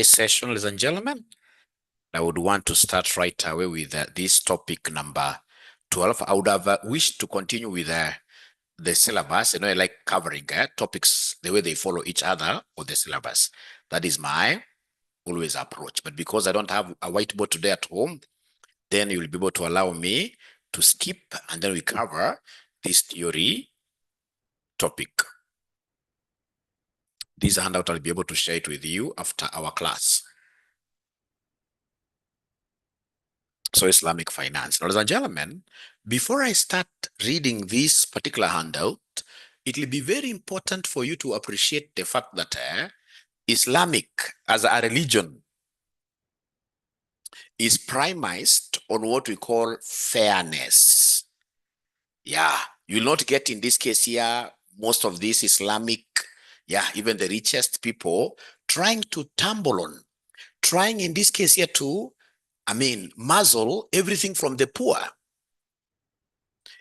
today's session, ladies and gentlemen. I would want to start right away with this topic number 12. I would have wished to continue with the syllabus. I like covering topics the way they follow each other or the syllabus. That is my always approach. But because I don't have a whiteboard today at home, then you will be able to allow me to skip and then we cover this theory topic. This handout, I'll be able to share it with you after our class. So Islamic finance. Now, ladies and gentlemen, before I start reading this particular handout, it will be very important for you to appreciate the fact that Islamic as a religion is premised on what we call fairness. Yeah, you'll not get in this case here, most of these Islamic, even the richest people trying to tumble on, trying in this case here to muzzle everything from the poor.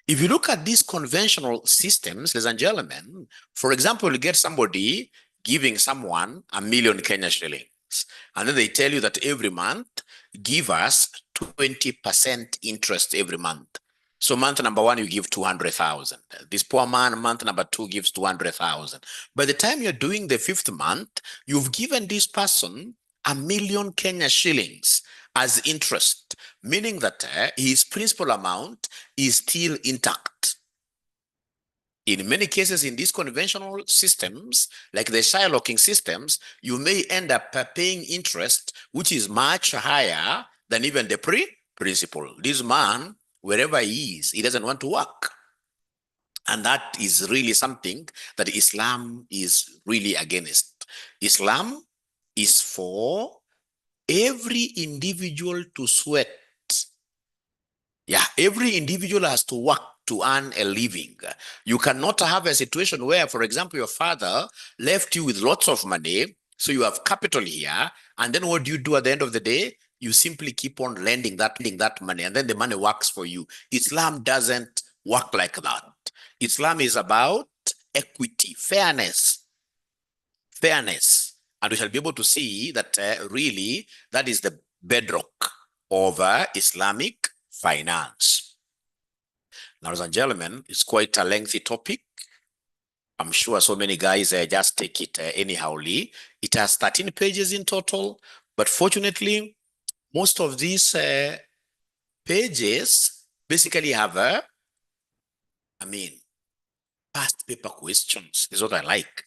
If you look at these conventional systems, ladies and gentlemen, for example, you get somebody giving someone 1 million Kenya shillings, and then they tell you that every month, give us 20% interest every month. So month number 1, you give 200,000. This poor man, month number 2 gives 200,000. By the time you're doing the 5th month, you've given this person 1 million Kenya shillings as interest, meaning that his principal amount is still intact. In many cases, in these conventional systems, like the Shylocking systems, you may end up paying interest, which is much higher than even the principal. This man, wherever he is, he doesn't want to work. And that is really something that Islam is really against. Islam is for every individual to sweat. Every individual has to work to earn a living. You cannot have a situation where, for example, your father left you with lots of money, so you have capital here, and then what do you do at the end of the day? You simply keep on lending that money, and then the money works for you. Islam doesn't work like that. Islam is about equity, fairness. And we shall be able to see that really that is the bedrock of Islamic finance. Now, ladies and gentlemen, it's quite a lengthy topic. I'm sure so many guys just take it anyhowly. It has 13 pages in total, but fortunately, most of these pages basically have past paper questions. This is what I like.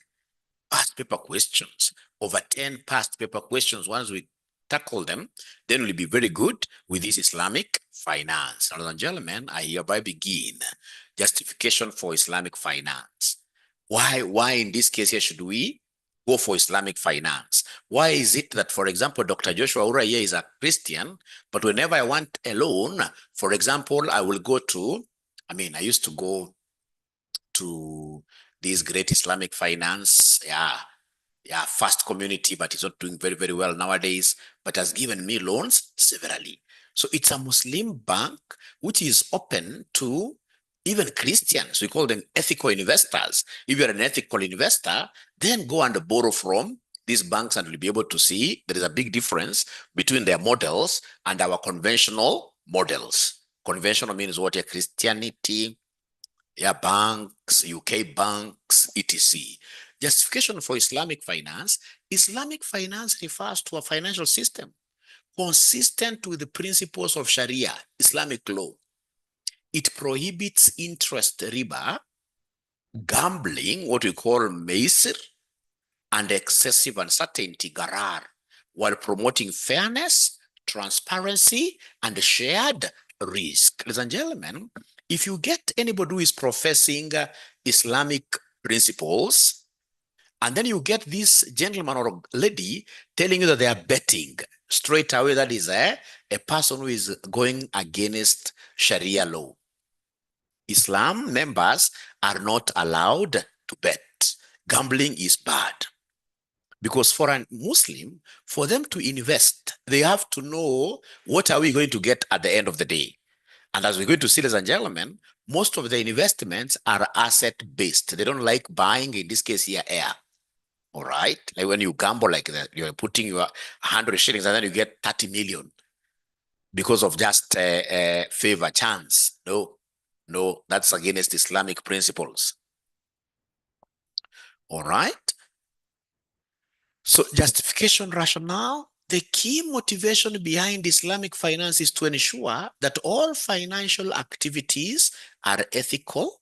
Past paper questions. Over 10 past paper questions. Once we tackle them, then we'll be very good with this Islamic finance. Ladies and gentlemen, I hereby begin. Justification for Islamic finance. Why in this case here should we go for Islamic finance? Why is it that, for example, Dr. Joshua Ura here is a Christian, but whenever I want a loan, for example, I will go to, I used to go to this great Islamic finance, First Community, but it's not doing very, very well nowadays, but has given me loans severally. So it's a Muslim bank which is open to even Christians. We call them ethical investors. If you're an ethical investor, then go and borrow from these banks and you'll be able to see there is a big difference between their models and our conventional models. Conventional means what? Christianity, banks, UK banks, etc. Justification for Islamic finance. Islamic finance refers to a financial system consistent with the principles of Sharia, Islamic law. It prohibits interest riba, gambling, what we call maisir, and excessive uncertainty, garar, while promoting fairness, transparency, and shared risk. Ladies and gentlemen, if you get anybody who is professing Islamic principles, and then you get this gentleman or lady telling you that they are betting, straight away that is a person who is going against Sharia law. Islam members are not allowed to bet. Gambling is bad. Because for a Muslim, for them to invest, they have to know what are we going to get at the end of the day. And as we're going to see, ladies and gentlemen, most of the investments are asset-based. They don't like buying, in this case here, air. All right. Like when you gamble like that, you're putting your 100 shillings and then you get 30 million because of just a favor chance. No, no, that's against Islamic principles. All right. So justification rationale, the key motivation behind Islamic finance is to ensure that all financial activities are ethical,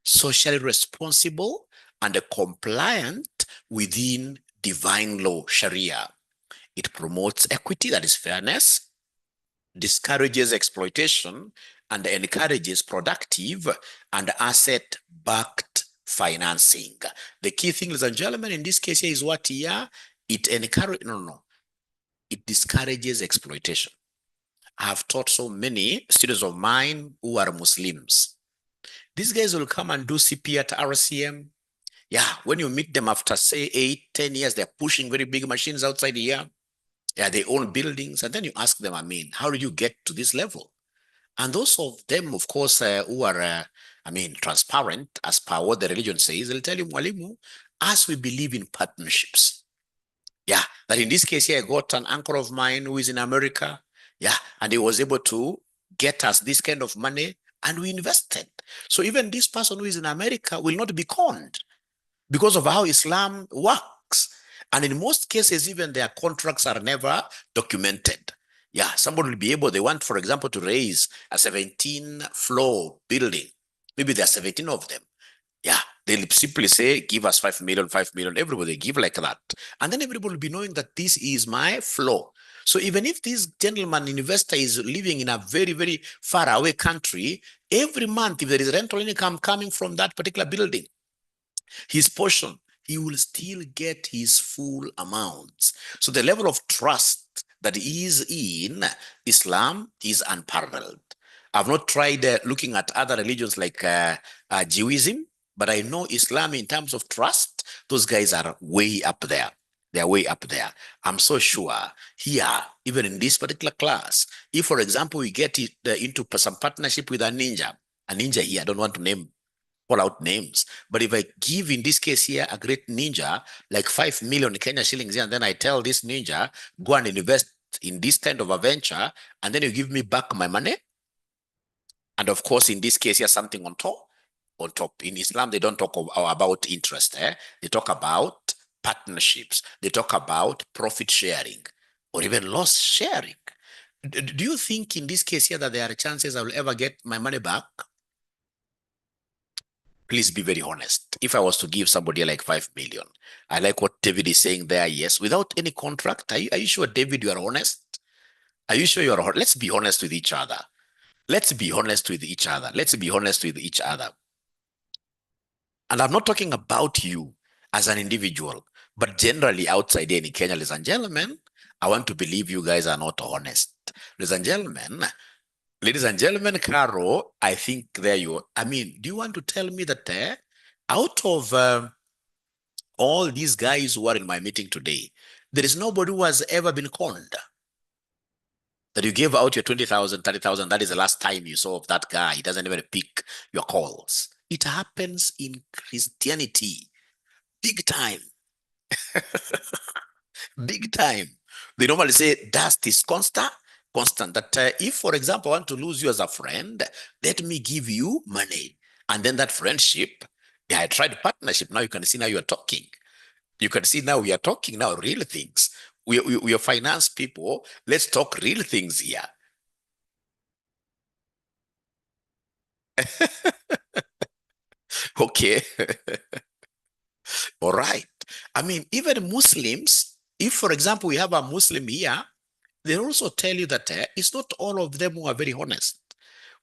socially responsible, and compliant within divine law, Sharia. It promotes equity, that is fairness, discourages exploitation, and encourages productive and asset-backed financing. The key thing, ladies and gentlemen, in this case here is what here? It encourages, it discourages exploitation. I have taught so many students of mine who are Muslims. These guys will come and do CP at RCM. Yeah, when you meet them after, say, 8, 10 years, they're pushing very big machines outside here. Yeah, they own buildings. And then you ask them, how did you get to this level? And those of them, of course, who are, transparent, as per what the religion says, they'll tell you, Mwalimu, as we believe in partnerships. Yeah, that in this case here, I got an uncle of mine who is in America. Yeah, and he was able to get us this kind of money and we invested. So even this person who is in America will not be conned because of how Islam works. And in most cases, even their contracts are never documented. Yeah, somebody will be able, they want, for example, to raise a 17-floor building. Maybe there are 17 of them. Yeah, they'll simply say, give us 5 million, 5 million. Everybody give like that. And then everybody will be knowing that this is my floor. So even if this gentleman investor is living in a very, very far away country, every month, if there is rental income coming from that particular building, his portion, he will still get his full amounts. So the level of trust that is in Islam is unparalleled. I've not tried looking at other religions like Jewism, but I know Islam in terms of trust, those guys are way up there. They're way up there. I'm so sure here, even in this particular class, if, for example, we get into some partnership with a ninja here, I don't want to name call out names. But if I give, in this case here, a great ninja, like 5 million Kenya shillings here, and then I tell this ninja, go and invest in this kind of a venture, and then you give me back my money. And of course, in this case here, something on top. On top. In Islam, they don't talk about interest. They talk about partnerships. They talk about profit sharing or even loss sharing. Do you think in this case here that there are chances I will ever get my money back? Please be very honest. If I was to give somebody like 5 million, I like what David is saying there. Yes, without any contract. Are you sure, David, you are honest? Are you sure you are? Let's be honest with each other. Let's be honest with each other. Let's be honest with each other. And I'm not talking about you as an individual, but generally outside here in Kenya, ladies and gentlemen, I want to believe you guys are not honest. Ladies and gentlemen, Caro, I think there you are. Do you want to tell me that out of all these guys who are in my meeting today, there is nobody who has ever been conned? That you gave out your 20,000, 30,000, that is the last time you saw of that guy. He doesn't even pick your calls. It happens in Christianity. Big time. Big time. They normally say dust is constant. That if, for example, I want to lose you as a friend, let me give you money. And then that friendship, yeah, I tried partnership. Now you can see now you are talking. You can see now we are talking now real things. We are finance people. Let's talk real things here. Okay. All right. Even Muslims, if, for example, we have a Muslim here, they also tell you that it's not all of them who are very honest.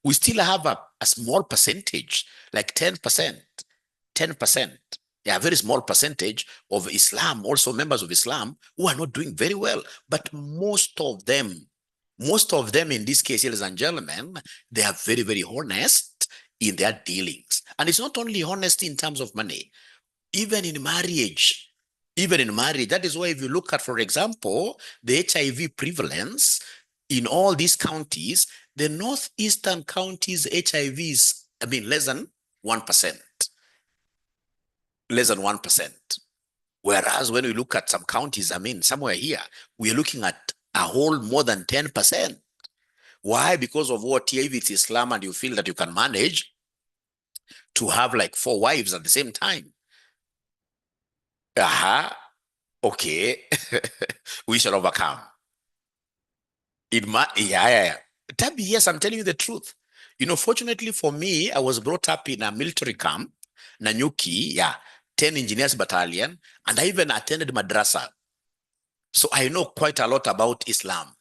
We still have a small percentage, like 10%, 10%. Yeah, a very small percentage of Islam, also members of Islam, who are not doing very well. But most of them in this case, ladies and gentlemen, they are very, very honest in their dealings. And it's not only honesty in terms of money, even in marriage. Even in marriage, that is why if you look at, for example, the HIV prevalence in all these counties, the northeastern counties HIV is, less than 1%. Less than 1%. Whereas when we look at some counties, I mean, somewhere here, we're looking at a whole more than 10%. Why? Because of what? If it's Islam and you feel that you can manage to have like 4 wives at the same time. Okay. We shall overcome. Yeah. Tabi, yes, I'm telling you the truth. Fortunately for me, I was brought up in a military camp, Nanyuki, 10 engineers battalion, and I even attended madrasa. So I know quite a lot about Islam.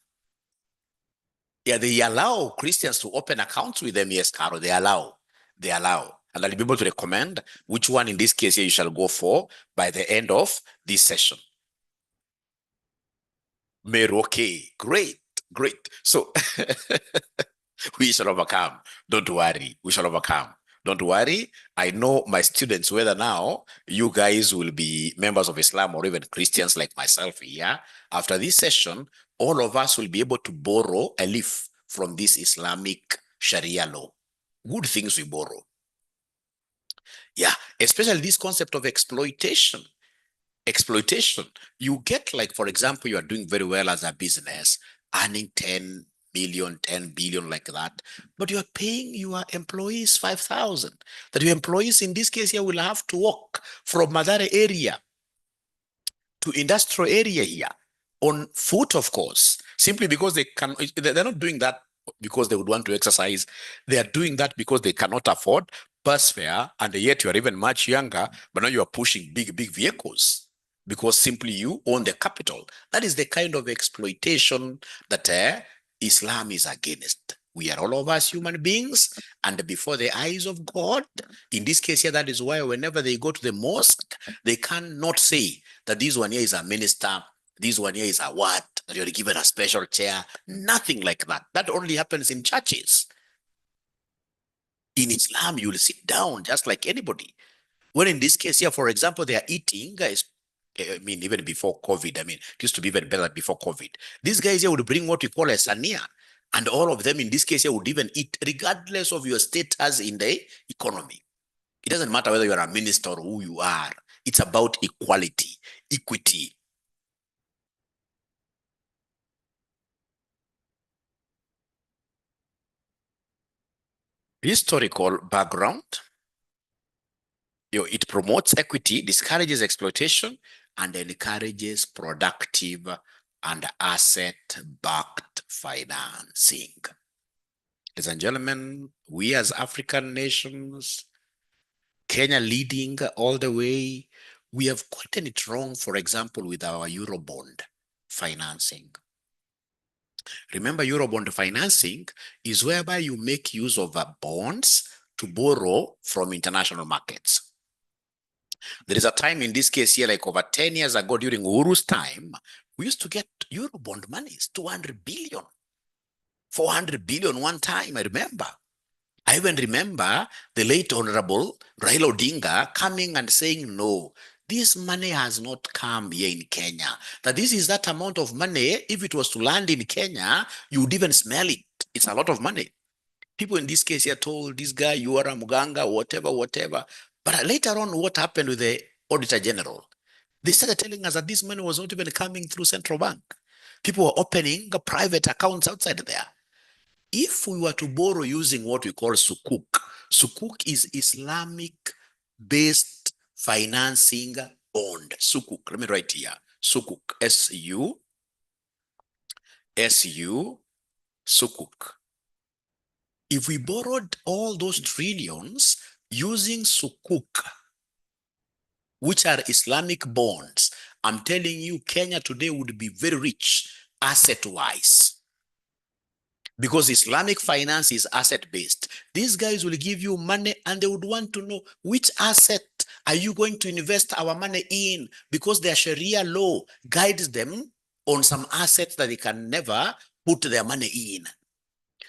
Yeah, they allow Christians to open accounts with them. Yes, Caro, they allow. And I'll be able to recommend which one in this case here you shall go for by the end of this session. Okay, great. So we shall overcome. Don't worry, we shall overcome. Don't worry. I know my students, whether now you guys will be members of Islam or even Christians like myself here, after this session, all of us will be able to borrow a leaf from this Islamic Sharia law. Good things we borrow. Yeah, especially this concept of exploitation. You get, like, for example, you are doing very well as a business, earning 10 million, 10 billion, like that, but you're paying your employees 5,000. That your employees in this case here will have to walk from Madare area to industrial area here on foot, of course, simply because they're not doing that because they would want to exercise. They are doing that because they cannot afford bus fare, and yet you are even much younger, but now you are pushing big vehicles because simply you own the capital. That is the kind of exploitation that Islam is against. We are all of us human beings, and before the eyes of God, in this case here, that is why whenever they go to the mosque, they cannot say that this one here is a minister, this one here is a what, that you're given a special chair. Nothing like that. That only happens in churches. In Islam, you will sit down just like anybody. When in this case here, for example, they are eating, guys, I mean, even before COVID, I mean, it used to be even better before COVID. These guys here would bring what we call a sania. And all of them in this case here would even eat regardless of your status in the economy. It doesn't matter whether you're a minister or who you are. It's about equality, equity. Historical background. It promotes equity, discourages exploitation, and encourages productive and asset-backed financing. Ladies and gentlemen, we as African nations, Kenya leading all the way, we have gotten it wrong, for example, with our Eurobond financing. Remember, Eurobond financing is whereby you make use of bonds to borrow from international markets. There is a time in this case here, like over 10 years ago during Uhuru's time, we used to get Eurobond monies, 200 billion, 400 billion one time, I remember. I even remember the late Honorable Raila Odinga coming and saying, no, this money has not come here in Kenya. That this is that amount of money, if it was to land in Kenya, you would even smell it. It's a lot of money. People in this case here told this guy, you are a muganga, whatever. But later on, what happened with the Auditor General? They started telling us that this money was not even coming through central bank. People were opening private accounts outside there. If we were to borrow using what we call sukuk is Islamic-based financing bond. Sukuk, let me write here. Sukuk, S-U, sukuk. If we borrowed all those trillions using sukuk, which are Islamic bonds, I'm telling you, Kenya today would be very rich asset-wise. Because Islamic finance is asset-based. These guys will give you money and they would want to know which asset are you going to invest our money in, because their Sharia law guides them on some assets that they can never put their money in.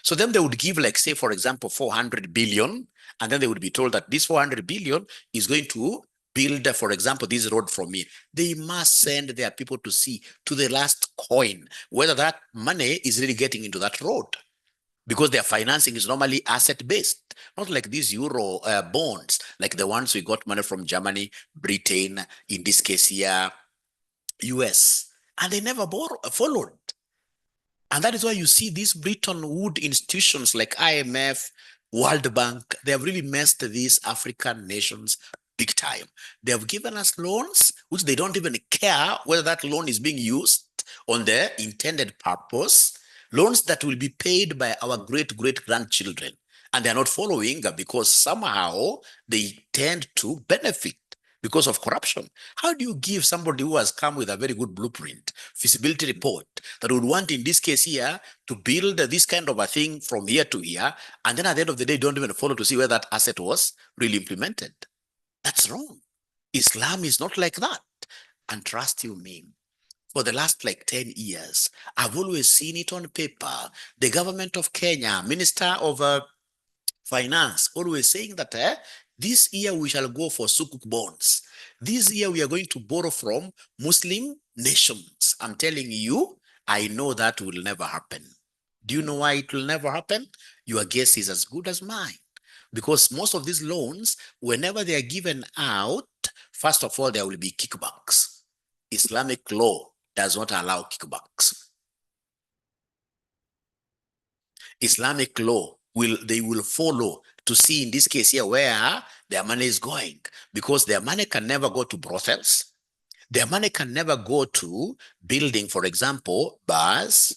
So then they would give, like, say, for example, 400 billion, and then they would be told that this 400 billion is going to build, for example, this road from me. They must send their people to see to the last coin whether that money is really getting into that road. because their financing is normally asset-based, not like these euro bonds, like the ones we got money from Germany, Britain, in this case here, US, and they never followed. And that is why you see these Bretton Woods institutions like IMF, World Bank, they have really messed these African nations big time. They have given us loans, which they don't even care whether that loan is being used on their intended purpose, loans that will be paid by our great grandchildren. And they're not following because somehow they tend to benefit because of corruption. How do you give somebody who has come with a very good blueprint, feasibility report, that would want in this case here to build this kind of a thing from here to here, and then at the end of the day, don't even follow to see where that asset was really implemented? That's wrong. Islam is not like that. And trust you me, for the last like 10 years, I've always seen it on paper. The government of Kenya, Minister of Finance, always saying that this year we shall go for sukuk bonds. This year we are going to borrow from Muslim nations. I'm telling you, I know that will never happen. Do you know why it will never happen? Your guess is as good as mine. Because most of these loans, whenever they are given out, first of all, there will be kickbacks. Islamic law does not allow kickbacks. Islamic law will follow to see in this case here where their money is going, because their money can never go to brothels. Their money can never go to building, for example, bars.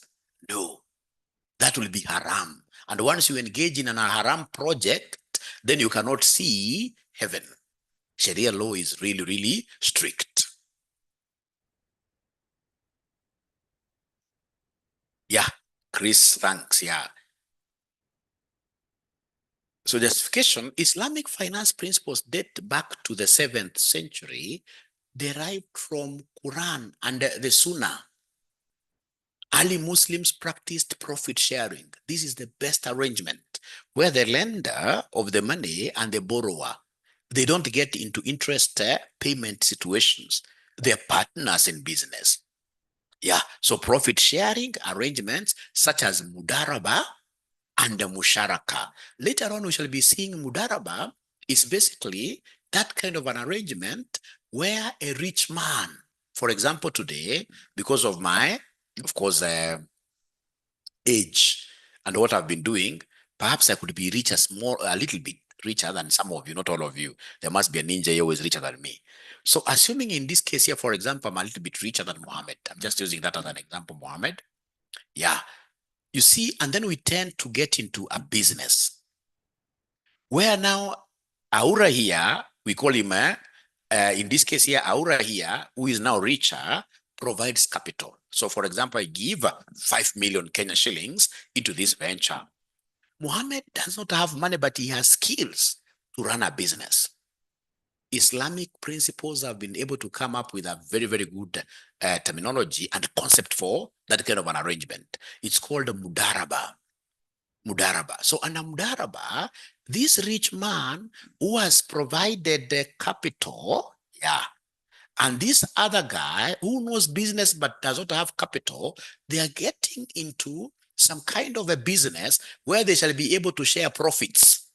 No, that will be haram. And once you engage in an haram project, then you cannot see heaven. Sharia law is really strict. Yeah, Chris, thanks. Yeah. So justification, Islamic finance principles date back to the 7th century, derived from Quran and the Sunnah. Early Muslims practiced profit sharing. This is the best arrangement, where the lender of the money and the borrower, they don't get into interest payment situations. They're partners in business. Yeah, so profit sharing arrangements such as mudaraba and the musharaka. Later on, we shall be seeing mudaraba is basically that kind of an arrangement where a rich man, for example, today, because of my, of course, age and what I've been doing, perhaps I could be rich a little bit richer than some of you, not all of you. There must be a ninja here who is richer than me. So assuming in this case here, for example, I'm a little bit richer than Mohammed. I'm just using that as an example, Mohammed. Yeah, you see, and then we tend to get into a business where now Aura here, we call him, in this case here, Aura here, who is now richer, provides capital. So for example, I give 5 million Kenya shillings into this venture. Mohammed does not have money, but he has skills to run a business. Islamic principles have been able to come up with a very good terminology and concept for that kind of an arrangement. It's called mudaraba. Mudaraba. So under mudaraba, this rich man who has provided the capital, yeah, and this other guy who knows business but does not have capital, they are getting into some kind of a business where they shall be able to share profits.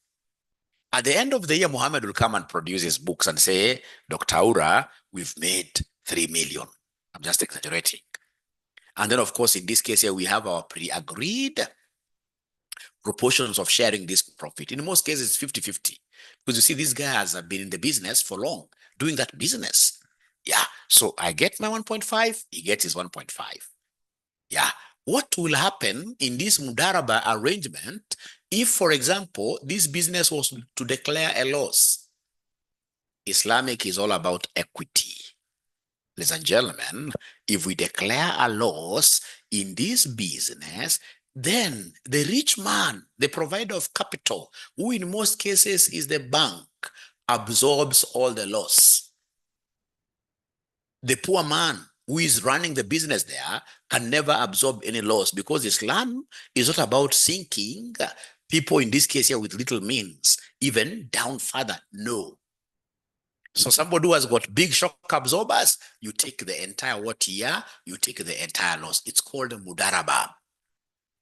At the end of the year, Muhammad will come and produce his books and say, Dr. Aura, we've made 3 million. I'm just exaggerating. And then, of course, in this case here, we have our pre-agreed proportions of sharing this profit. In most cases, it's 50-50. Because you see, this guy has been in the business for long, doing that business. Yeah, so I get my 1.5, he gets his 1.5. Yeah, what will happen in this mudaraba arrangement if, for example, this business was to declare a loss? Islamic is all about equity. Ladies and gentlemen, if we declare a loss in this business, then the rich man, the provider of capital, who in most cases is the bank, absorbs all the loss. The poor man who is running the business there can never absorb any loss, because Islam is not about sinking people, in this case here, with little means, even down further. No. So somebody who has got big shock absorbers, you take the entire what year, you take the entire loss. It's called mudaraba.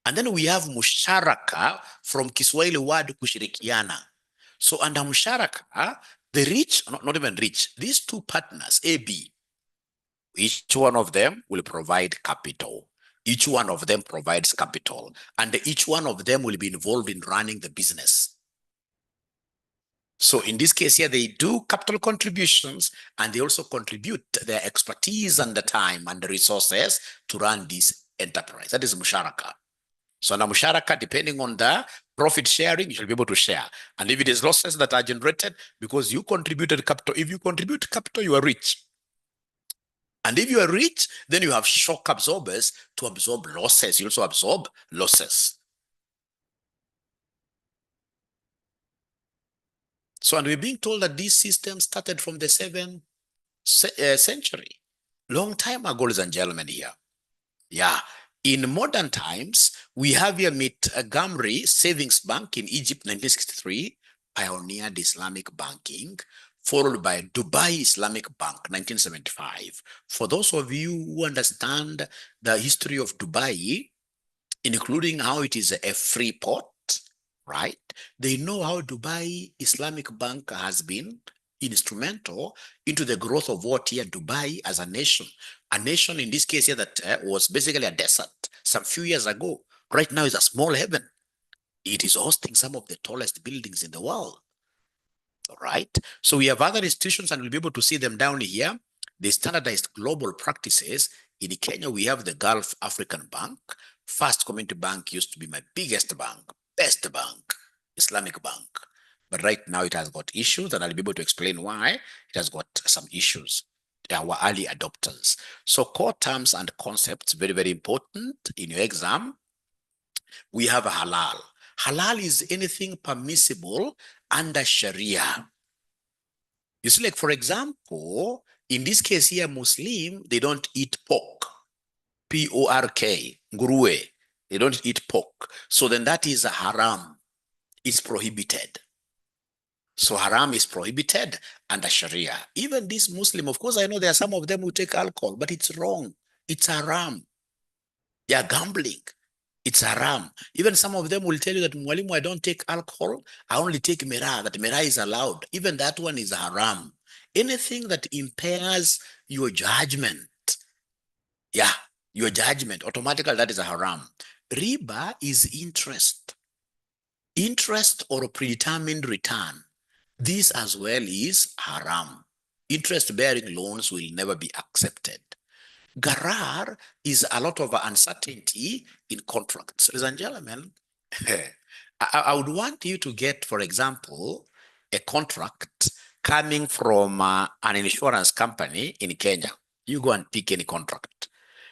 And then we have musharaka from Kiswahili word kushirikiana. So under musharaka, the rich, not even rich, these two partners, A, B, each one of them will provide capital. Each one of them provides capital, and each one of them will be involved in running the business. So in this case here, they do capital contributions, and they also contribute their expertise and the time and the resources to run this enterprise. That is musharaka. So now musharaka, depending on the profit sharing, you should be able to share. And if it is losses that are generated because you contributed capital, if you contribute capital, you are rich. And if you are rich, then you have shock absorbers to absorb losses. You also absorb losses. So, and we're being told that this system started from the 7th century. Long time ago, ladies and gentlemen, here. Yeah. In modern times, we have here Gamri Savings Bank in Egypt, 1963, pioneered Islamic banking, followed by Dubai Islamic Bank, 1975. For those of you who understand the history of Dubai, including how it is a free port, right? They know how Dubai Islamic Bank has been instrumental into the growth of what here Dubai as a nation in this case here that was basically a desert some few years ago. Right now is a small heaven. It is hosting some of the tallest buildings in the world. All right. So we have other institutions and we'll be able to see them down here. The standardized global practices. In Kenya, we have the Gulf African Bank. First Community Bank used to be my biggest bank, best bank, Islamic Bank. But right now it has got issues, and I'll be able to explain why it has got some issues. They are early adopters. So core terms and concepts, very, very important in your exam. We have a halal. Halal is anything permissible under Sharia. You see, like, for example, in this case here, Muslim, they don't eat pork. P-O-R-K, nguruwe. They don't eat pork. So then that is a haram. It's prohibited. So haram is prohibited under Sharia. Even this Muslim, of course, I know there are some of them who take alcohol, but it's wrong. It's haram. They are gambling. It's haram. Even some of them will tell you that, Mwalimu, I don't take alcohol. I only take miraa, that miraa is allowed. Even that one is haram. Anything that impairs your judgment, yeah, your judgment, automatically that is a haram. Riba is interest. Interest or predetermined return. This as well is haram. Interest-bearing loans will never be accepted. Garar is a lot of uncertainty in contracts. Ladies and gentlemen, I would want you to get, for example, a contract coming from an insurance company in Kenya. You go and pick any contract.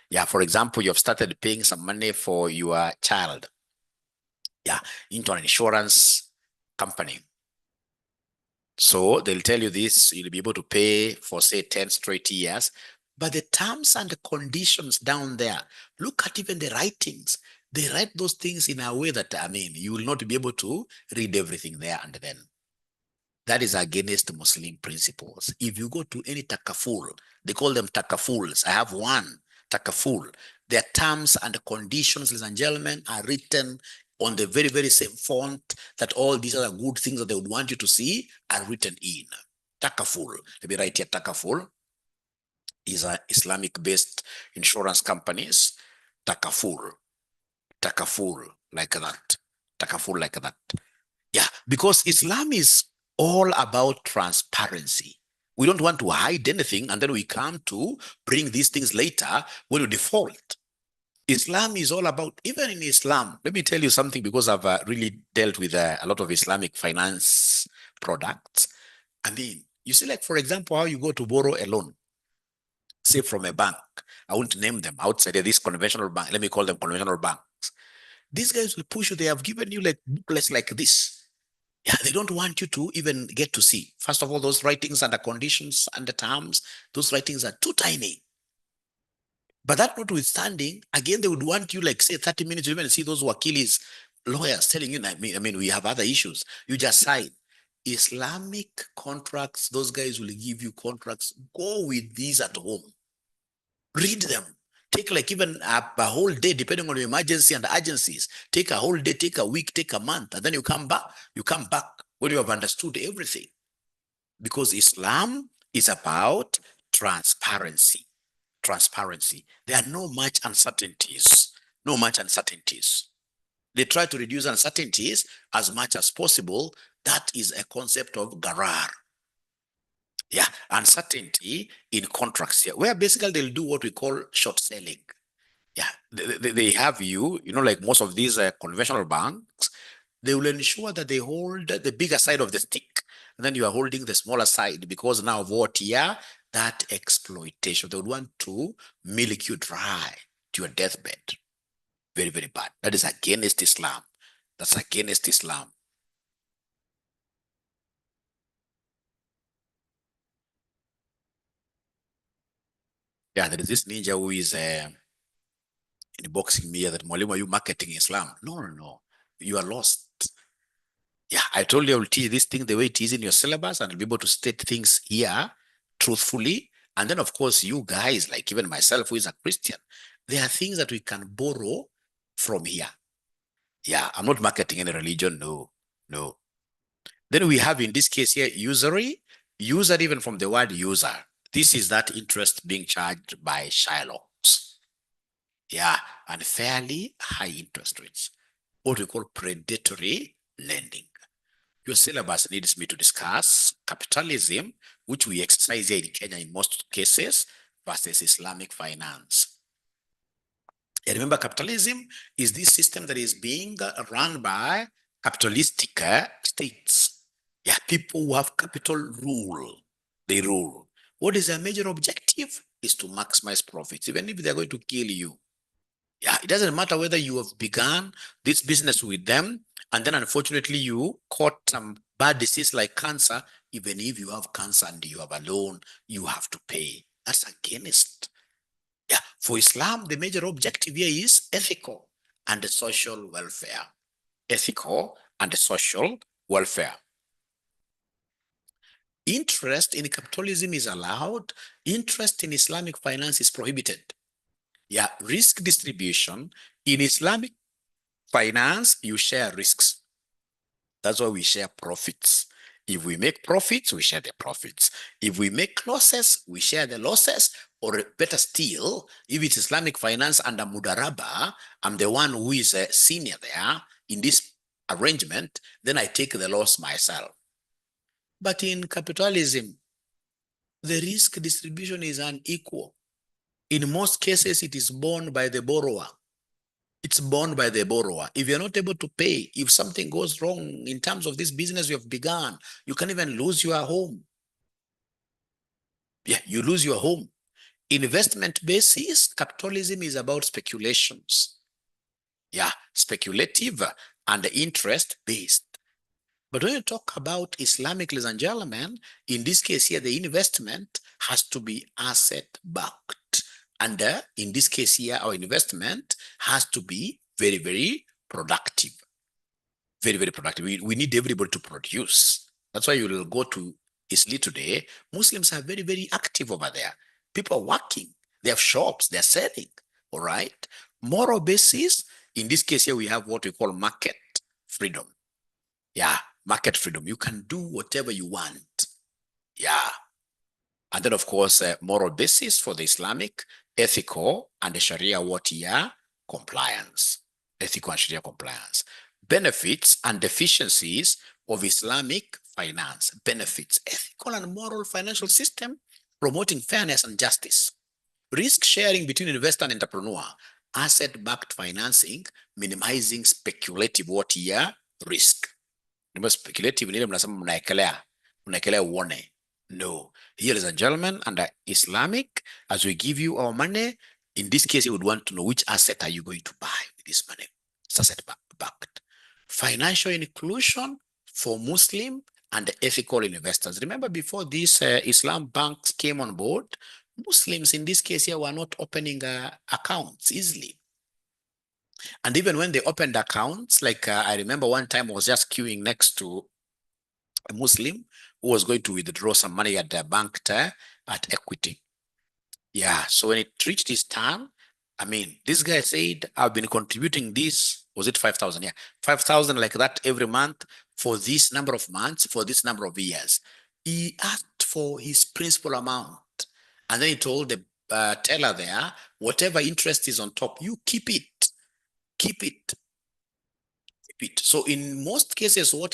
Yeah, for example, you've started paying some money for your child. Yeah, into an insurance company. So they'll tell you this, you'll be able to pay for, say, 10 straight years. But the terms and the conditions down there, look at even the writings. They write those things in a way that, I mean, you will not be able to read everything there and then. That is against Muslim principles. If you go to any takaful, they call them takafuls. I have one takaful. Their terms and conditions, ladies and gentlemen, are written on the very, very same font that all these other good things that they would want you to see are written in. Takaful. Let me write here, takaful is an Islamic-based insurance companies. Takaful. Takaful, like that. Takaful, like that. Yeah, because Islam is all about transparency. We don't want to hide anything, and then we come to bring these things later when you default. Islam is all about, even in Islam, let me tell you something, because I've really dealt with a lot of Islamic finance products. I mean, you see, like, for example, how you go to borrow a loan, say from a bank. I won't name them outside of this conventional bank. Let me call them conventional banks. These guys will push you. They have given you like booklets like this. Yeah, they don't want you to even get to see. First of all, those writings and the conditions and the terms, those writings are too tiny. But that notwithstanding, again, they would want you, like, say, 30 minutes to even see those wakilis, lawyers telling you, I mean, we have other issues. You just sign. Islamic contracts, those guys will give you contracts. Go with these at home. Read them. Take like even a whole day, depending on your emergency and urgencies. Take a whole day, take a week, take a month, and then you come back. You come back when you have understood everything. Because Islam is about transparency. Transparency. There are no much uncertainties. No much uncertainties. They try to reduce uncertainties as much as possible. That is a concept of garar. Yeah, uncertainty in contracts here, where basically they'll do what we call short selling. Yeah, they have like most of these conventional banks, they will ensure that they hold the bigger side of the stick, and then you are holding the smaller side because now of what? Yeah, that exploitation. They would want to milk you dry to your deathbed. Very, very bad. That is against Islam. That's against Islam. Yeah, there is this ninja who is in boxing me that Mwalimu, are you marketing Islam? No, no, no. You are lost. Yeah, I told you I will teach this thing the way it is in your syllabus, and I'll be able to state things here truthfully. And then, of course, you guys, like even myself, who is a Christian, there are things that we can borrow from here. Yeah, I'm not marketing any religion. No, no. Then we have in this case here usury. User, even from the word user, this is that interest being charged by Shylocks. Yeah, and fairly high interest rates, what we call predatory lending. Your syllabus needs me to discuss capitalism, which we exercise here in Kenya in most cases, versus Islamic finance. And remember, capitalism is this system that is being run by capitalistic states. Yeah, people who have capital rule. They rule. What is their major objective? Is to maximize profits, even if they're going to kill you. Yeah, it doesn't matter whether you have begun this business with them and then unfortunately you caught some bad disease like cancer. Even if you have cancer and you have a loan, you have to pay. That's against. Yeah, for Islam, the major objective here is ethical and the social welfare. Ethical and the social welfare. Interest in capitalism is allowed. Interest in Islamic finance is prohibited. Yeah, risk distribution in Islamic finance, you share risks. That's why we share profits. If we make profits, we share the profits. If we make losses, we share the losses. Or better still, if it's Islamic finance under Mudaraba, I'm the one who is a senior there in this arrangement, then I take the loss myself. But in capitalism, the risk distribution is unequal. In most cases, it is borne by the borrower. It's borne by the borrower. If you're not able to pay, if something goes wrong in terms of this business you have begun, you can even lose your home. Yeah, you lose your home. Investment basis, capitalism is about speculations. Yeah, speculative and interest based. But when you talk about Islamic, ladies and gentlemen, in this case here, the investment has to be asset backed. And in this case here, our investment has to be very, very productive. Very, very productive. We need everybody to produce. That's why you will go to Isli today. Muslims are very, very active over there. People are working. They have shops. They're selling. All right. Moral basis. In this case here, we have what we call market freedom. Yeah, market freedom. You can do whatever you want. Yeah. And then, of course, moral basis for the Islamic, ethical, and the Sharia what year compliance. Ethical and Sharia compliance. Benefits and deficiencies of Islamic finance. Benefits, ethical and moral financial system, promoting fairness and justice. Risk sharing between investor and entrepreneur. Asset-backed financing, minimizing speculative what year risk. Remember, speculative ni ile mnasema mnaekelea uone. No. Here, ladies and gentlemen, under Islamic, as we give you our money, in this case, you would want to know which asset are you going to buy with this money. It's asset-backed. Financial inclusion for Muslim and ethical investors. Remember, before these Islam banks came on board, Muslims in this case here were not opening accounts easily. And even when they opened accounts, like I remember one time I was just queuing next to a Muslim who was going to withdraw some money at the bank at Equity. Yeah, so when it reached his turn, I mean, this guy said, I've been contributing this, was it 5,000? Yeah, 5,000 like that every month for this number of months, for this number of years. He asked for his principal amount. And then he told the teller there, whatever interest is on top, you keep it, keep it, keep it. So in most cases, what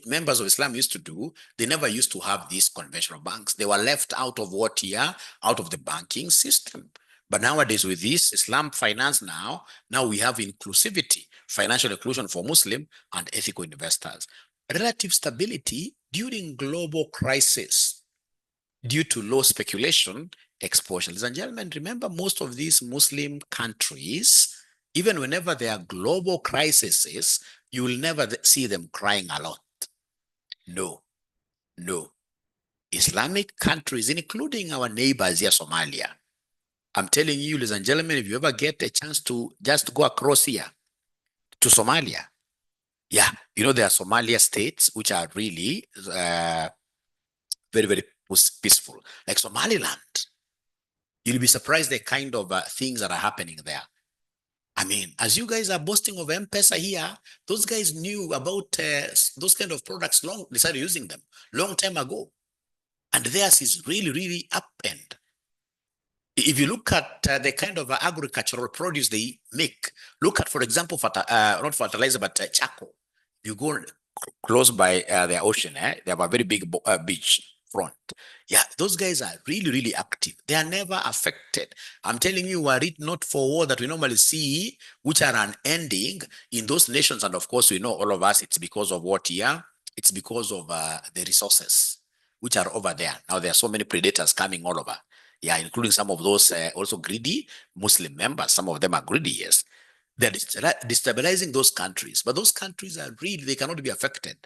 members of Islam used to do, they never used to have these conventional banks. They were left out of what here, out of the banking system. But nowadays, with this Islam finance now we have inclusivity, financial inclusion for Muslim and ethical investors. Relative stability during global crisis due to low speculation exposure. Ladies and gentlemen, remember most of these Muslim countries, even whenever there are global crises, you will never see them crying a lot. No, no. Islamic countries, including our neighbors here, Somalia. I'm telling you, ladies and gentlemen, if you ever get a chance to just go across here to Somalia, yeah, there are Somalia states which are really very, very peaceful, like Somaliland. You'll be surprised the kind of things that are happening there. I mean, as you guys are boasting of M-Pesa here, those guys knew about those kind of products they started using them long time ago. And theirs is really, really up end. If you look at the kind of agricultural produce they make, look at, for example, not fertilizer, but charcoal. You go close by the ocean, they have a very big beach front. Yeah, those guys are really, really active. They are never affected. I'm telling you, were it not for war that we normally see, which are unending in those nations, and of course, we know all of us, it's because of what here? It's because of the resources which are over there. Now, there are so many predators coming all over. Yeah, including some of those also greedy Muslim members. Some of them are greedy, yes. They're destabilizing those countries, but those countries are really, they cannot be affected.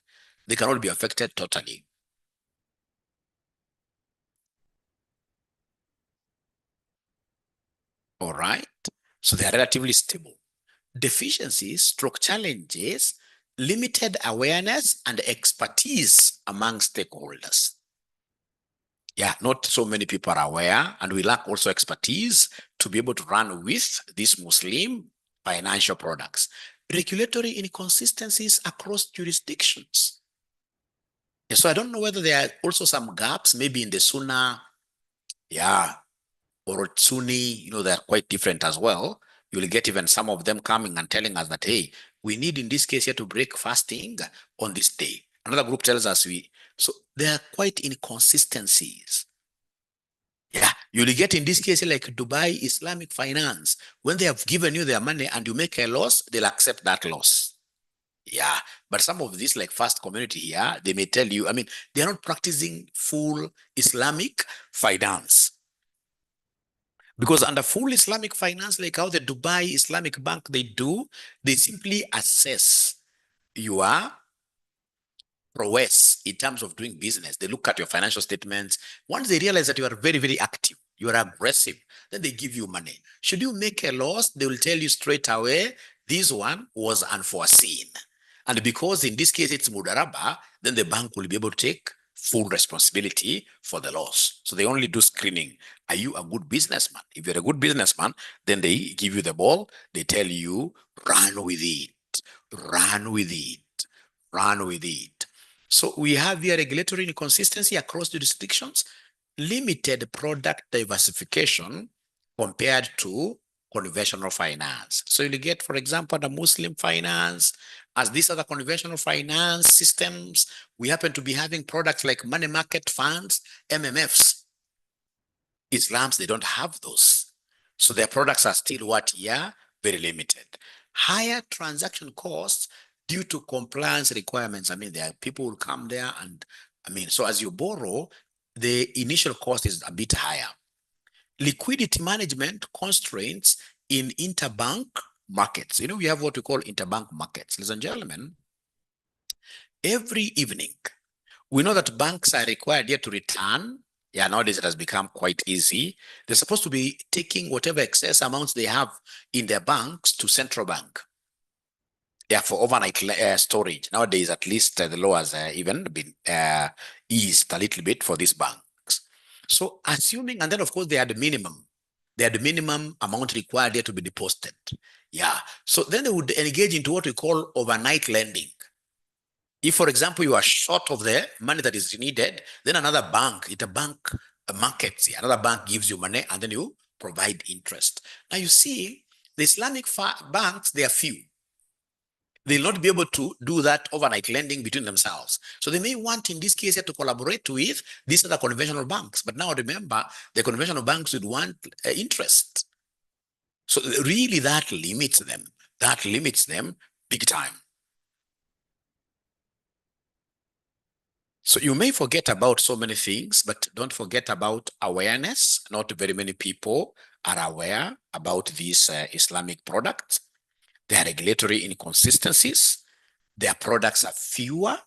They cannot be affected totally. All right. So they are relatively stable. Deficiencies, stroke challenges, limited awareness and expertise among stakeholders. Yeah, not so many people are aware, and we lack also expertise to be able to run with these Muslim financial products. Regulatory inconsistencies across jurisdictions. Yeah, so I don't know whether there are also some gaps, maybe in the Sunnah, yeah, or Sunni, they're quite different as well. You'll get even some of them coming and telling us that, hey, we need in this case here to break fasting on this day. Another group tells us so there are quite inconsistencies. Yeah, you'll get in this case like Dubai Islamic Finance. When they have given you their money and you make a loss, they'll accept that loss. Yeah, but some of this like Fast Community here, they may tell you, I mean, they're not practicing full Islamic finance. Because under full Islamic finance, like how the Dubai Islamic Bank, they simply assess your prowess in terms of doing business. They look at your financial statements. Once they realize that you are very, very active, you are aggressive, then they give you money. Should you make a loss, they will tell you straight away, this one was unforeseen. And because in this case it's Mudaraba, then the bank will be able to take full responsibility for the loss. So they only do screening. Are you a good businessman? If you're a good businessman, then they give you the ball. They tell you, run with it, run with it, run with it. So we have here regulatory inconsistency across jurisdictions, limited product diversification compared to conventional finance. So you get, for example, the Muslim finance, as these other conventional finance systems, we happen to be having products like money market funds, MMFs. Islams, they don't have those. So their products are still what? Yeah, very limited. Higher transaction costs due to compliance requirements. I mean, there are people who come there and, I mean, so as you borrow, the initial cost is a bit higher. Liquidity management constraints in interbank markets. We have what we call interbank markets. Ladies and gentlemen, every evening, we know that banks are required here to return. Yeah, nowadays it has become quite easy. They're supposed to be taking whatever excess amounts they have in their banks to central bank. Yeah, for overnight storage. Nowadays, at least the law has even been eased a little bit for these banks. So assuming, and then of course they had a minimum. They had the minimum amount required there to be deposited. Yeah. So then they would engage into what we call overnight lending. If, for example, you are short of the money that is needed, then another bank, it's a bank market, another bank gives you money and then you provide interest. Now you see, the Islamic banks, they are few. They'll not be able to do that overnight lending between themselves. So they may want, in this case, to collaborate with these other conventional banks. But now remember, the conventional banks would want interest. So really that limits them. That limits them big time. So you may forget about so many things, but don't forget about awareness. Not very many people are aware about these Islamic products. There are regulatory inconsistencies. Their products are fewer,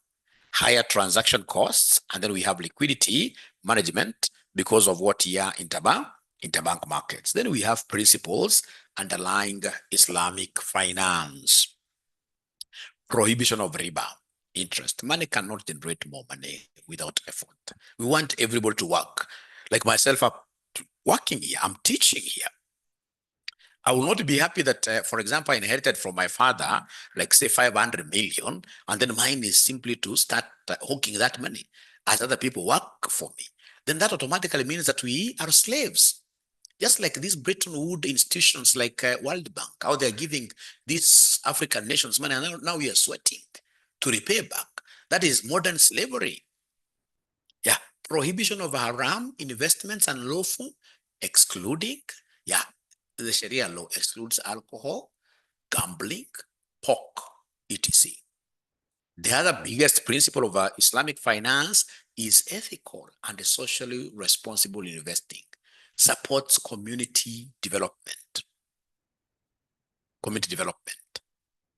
higher transaction costs, and then we have liquidity management because of what here interbank markets. Then we have principles underlying Islamic finance. Prohibition of riba, interest. Money cannot generate more money without effort. We want everybody to work. Like myself, I'm working here, I'm teaching here. I will not be happy that, for example, I inherited from my father, like say 500 million, and then mine is simply to start hawking that money as other people work for me. Then that automatically means that we are slaves. Just like these Bretton Woods institutions like World Bank, how they're giving these African nations money, and now we are sweating to repay back. That is modern slavery. Yeah, prohibition of haram investments and lawful, excluding, yeah, the Sharia law excludes alcohol, gambling, pork, etc. The other biggest principle of Islamic finance is ethical and socially responsible investing. Supports community development. Community development.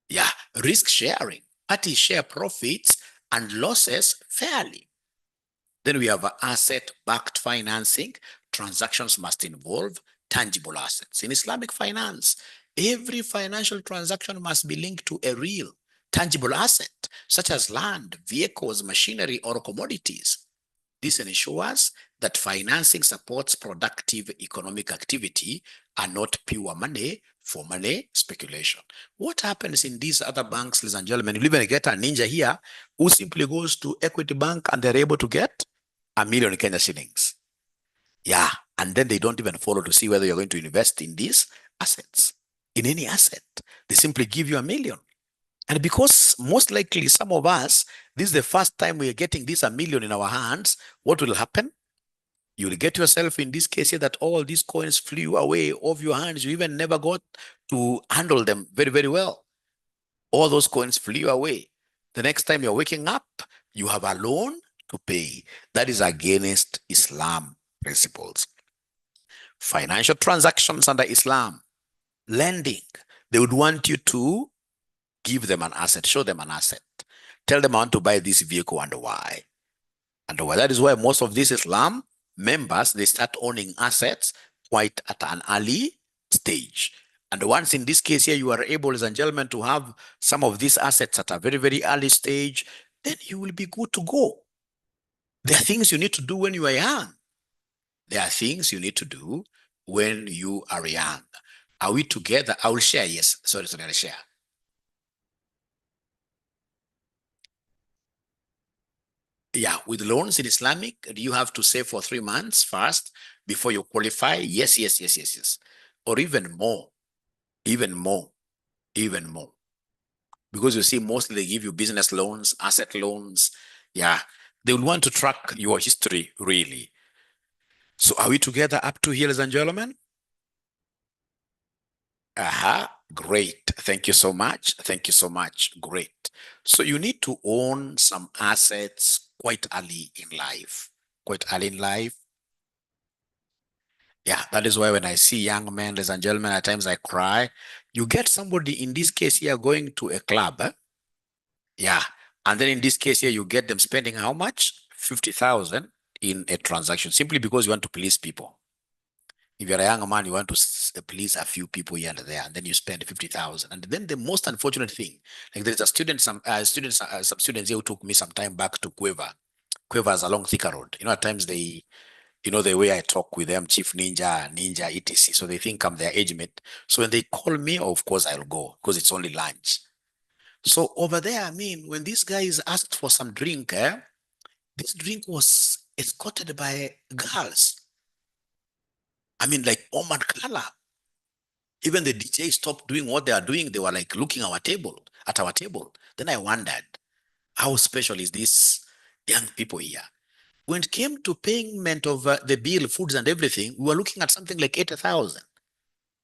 Yeah, risk sharing. Parties share profits and losses fairly. Then we have asset-backed financing. Transactions must involve tangible assets. In Islamic finance, every financial transaction must be linked to a real, tangible asset, such as land, vehicles, machinery, or commodities. This ensures that financing supports productive economic activity and not pure money for money speculation. What happens in these other banks, ladies and gentlemen, you even get a ninja here who simply goes to Equity Bank and they're able to get a million Kenya shillings. Yeah, and then they don't even follow to see whether you're going to invest in these assets, in any asset. They simply give you a million. And because most likely some of us, this is the first time we are getting this a million in our hands, what will happen? You will get yourself in this case here that all these coins flew away off your hands. You even never got to handle them very, very well. All those coins flew away. The next time you're waking up, you have a loan to pay. That is against Islam principles. Financial transactions under Islam, lending, they would want you to give them an asset, show them an asset. Tell them I want to buy this vehicle and why. And why. That is why most of these Islam members, they start owning assets quite at an early stage. And once in this case here, you are able, ladies and gentlemen, to have some of these assets at a very, very early stage, then you will be good to go. There are things you need to do when you are young. There are things you need to do when you are young. Are we together? I will share. Yes. Sorry, I'll share. Yeah, with loans in Islamic, do you have to save for 3 months first before you qualify? Yes, yes, yes, yes, yes. Or even more, even more, even more. Because you see, mostly they give you business loans, asset loans. Yeah, they will want to track your history, really. So are we together up to here, ladies and gentlemen? Great. Thank you so much. Thank you so much. Great. So you need to own some assets quite early in life. Quite early in life. Yeah, that is why when I see young men, ladies and gentlemen, at times I cry. You get somebody in this case here going to a club. Yeah. And then in this case here, you get them spending how much? 50,000 in a transaction simply because you want to please people. If you're a young man, you want to please a few people here and there, and then you spend 50,000. And then the most unfortunate thing, like there's a student, some students here who took me some time back to Quiver. Quiver is along Thika Road. You know, at times they You know, the way I talk with them, Chief Ninja, Ninja, etc. So they think I'm their age mate. So when they call me, of course I'll go because it's only lunch. So over there, I mean, when these guys asked for some drink, this drink was escorted by girls. I mean, like Oman color. Even the DJ stopped doing what they are doing. They were like looking at our table. Then I wondered, how special is this young people here? When it came to payment of the bill, foods and everything, we were looking at something like 80,000.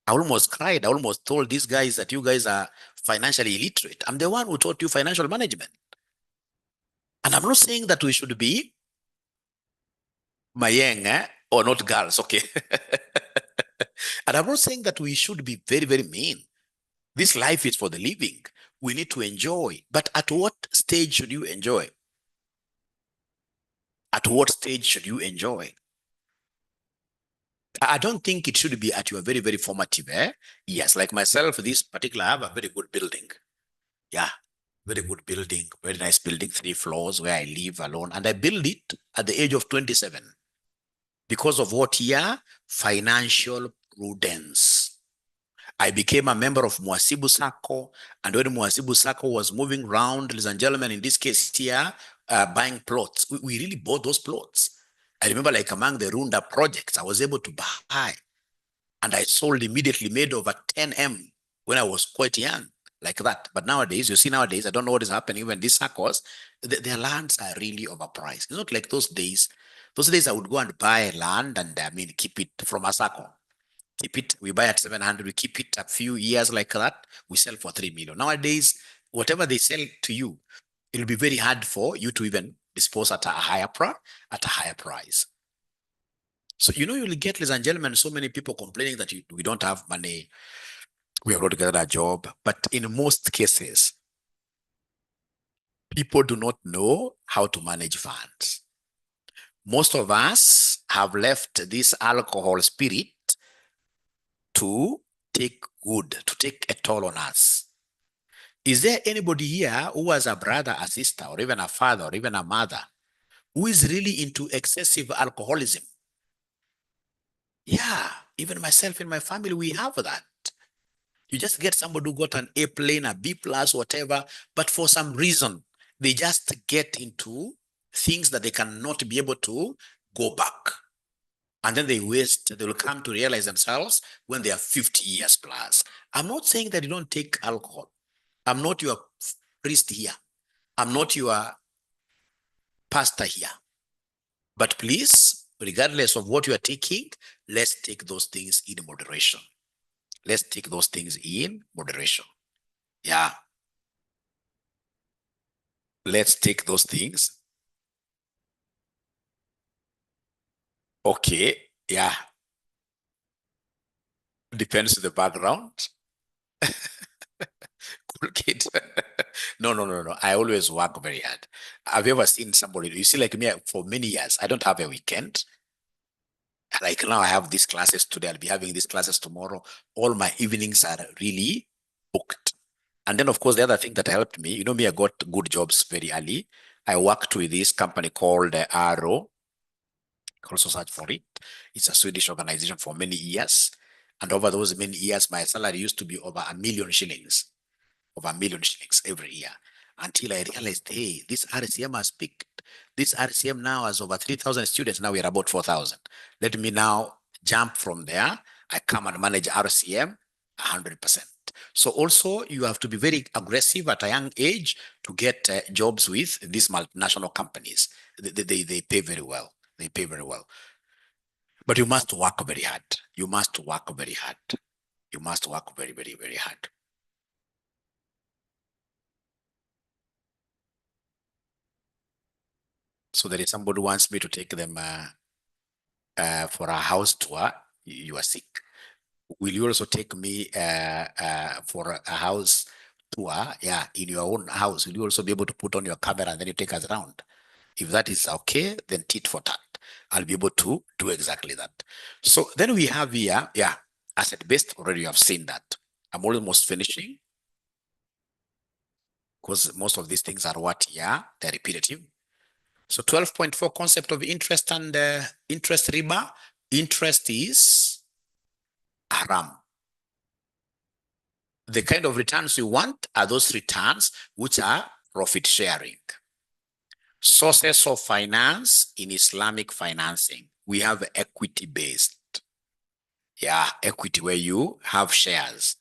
I almost cried. I almost told these guys that you guys are financially illiterate. I'm the one who taught you financial management. And I'm not saying that we should be mayeng or not girls, okay? And I'm not saying that we should be very, very mean. This life is for the living. We need to enjoy. But at what stage should you enjoy? At what stage should you enjoy? I don't think it should be at your very, very formative. Yes, like myself, this particular, I have a very good building. Yeah, very good building, very nice building, 3 floors where I live alone. And I built it at the age of 27 because of what here? Financial prudence. I became a member of Mwasibu Sacco, and when Mwasibu Sacco was moving around, ladies and gentlemen, in this case here, buying plots, we really bought those plots. I remember like among the Runda projects, I was able to buy, and I sold immediately, made over 10M when I was quite young, like that. But nowadays, you see nowadays, I don't know what is happening, even these Saccos, their lands are really overpriced. It's not like those days. Those days I would go and buy land and I mean, keep it from a Sacco. Keep it, we buy at 700, we keep it a few years like that, we sell for 3 million. Nowadays, whatever they sell to you, it'll be very hard for you to even dispose at a higher price. So, you know, you'll get, ladies and gentlemen, so many people complaining that we don't have money, we have not got a job. But in most cases, people do not know how to manage funds. Most of us have left this alcohol spirit to take a toll on us. Is there anybody here who has a brother, a sister, or even a father, or even a mother who is really into excessive alcoholism? Yeah, even myself in my family, we have that. You just get somebody who got an A plane, a B plus, whatever, but for some reason, they just get into things that they cannot be able to go back. And then they will come to realize themselves when they are 50 years plus. I'm not saying that you don't take alcohol. I'm not your priest here. I'm not your pastor here. But please, regardless of what you are taking, let's take those things in moderation. Let's take those things in moderation. Yeah. Let's take those things. Okay. Yeah. Depends on the background. Cool kid. No. I always work very hard. Have you ever seen somebody, you see, like me, for many years, I don't have a weekend. Like now I have these classes today, I'll be having these classes tomorrow. All my evenings are really booked. And then of course, the other thing that helped me, you know me, I got good jobs very early. I worked with this company called Arrow. Also search for it. It's a Swedish organization for many years. And over those many years, my salary used to be over 1 million shillings, over 1 million shillings every year. Until I realized, hey, this RCM has peaked. This RCM now has over 3,000 students. Now we're about 4,000. Let me now jump from there. I come and manage RCM 100%. So also you have to be very aggressive at a young age to get jobs with these multinational companies. They pay very well. They pay very well. But you must work very hard. You must work very hard. You must work very, very, very hard. So there is somebody who wants me to take them for a house tour. You are sick. Will you also take me for a house tour? Yeah, in your own house. Will you also be able to put on your camera and then you take us around? If that is okay, then tit for tat. I'll be able to do exactly that. So then we have here, yeah, asset based. Already you have seen that. I'm almost finishing because most of these things are what, yeah, they're repetitive. So 12.4 concept of interest and interest riba. Interest is haram. The kind of returns we want are those returns which are profit sharing. Sources of finance in Islamic financing. We have equity based. Yeah, equity where you have shares.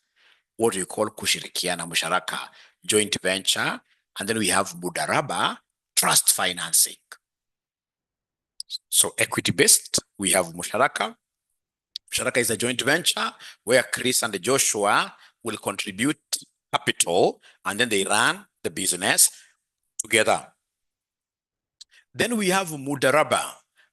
What we call kushirikiana, musharaka, joint venture. And then we have mudaraba, trust financing. So equity based, we have musharaka. Musharaka is a joint venture where Chris and Joshua will contribute capital and then they run the business together. Then we have mudaraba.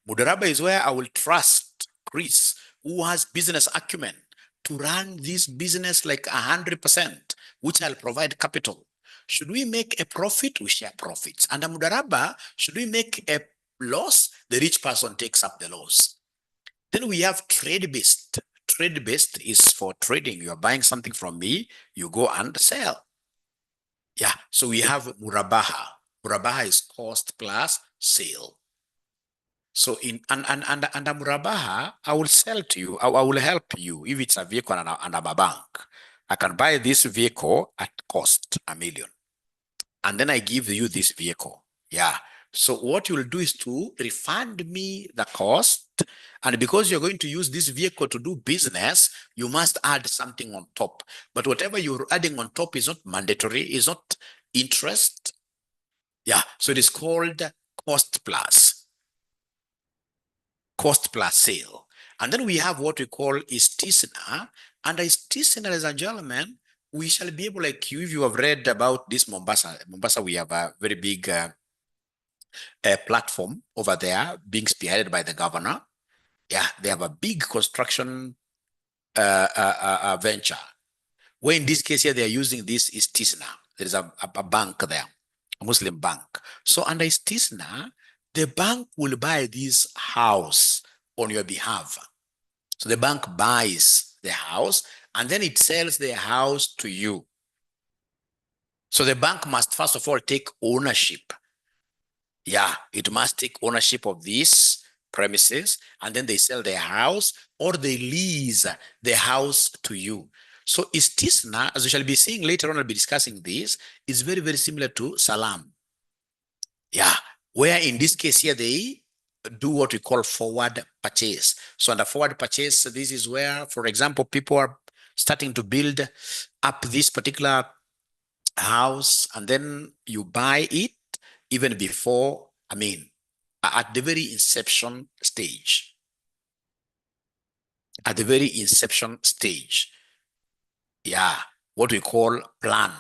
Mudaraba is where I will trust Chris, who has business acumen, to run this business like 100%, which I'll provide capital. Should we make a profit, we share profits. Under mudaraba, should we make a loss, the rich person takes up the loss. Then we have trade-based. Trade-based is for trading. You are buying something from me, you go and sell. Yeah, so we have murabaha. Murabaha is cost plus sale. So under murabaha, I will sell to you. I will help you if it's a vehicle under my bank. I can buy this vehicle at cost, $1 million. And then I give you this vehicle. Yeah. So what you'll do is to refund me the cost. And because you're going to use this vehicle to do business, you must add something on top. But whatever you're adding on top is not mandatory, is not interest. Yeah. So it is called cost plus sale. And then we have what we call istisna. And istisna, ladies and gentlemen, we shall be able, like you, if you have read about this Mombasa, we have a very big platform over there being spearheaded by the governor. Yeah, they have a big construction venture. Where in this case here, they are using this istisna. There is a bank there, a Muslim bank. So under istisna, the bank will buy this house on your behalf. So the bank buys the house and then it sells the house to you. So the bank must first of all take ownership. Yeah, it must take ownership of these premises and then they sell their house or they lease the house to you. So istisna, as we shall be seeing later on, I'll be discussing this, is very, very similar to salam. Yeah, where in this case here, they do what we call forward purchase. So under forward purchase, this is where, for example, people are starting to build up this particular house and then you buy it even before, at the very inception stage. At the very inception stage. Yeah, what we call plan.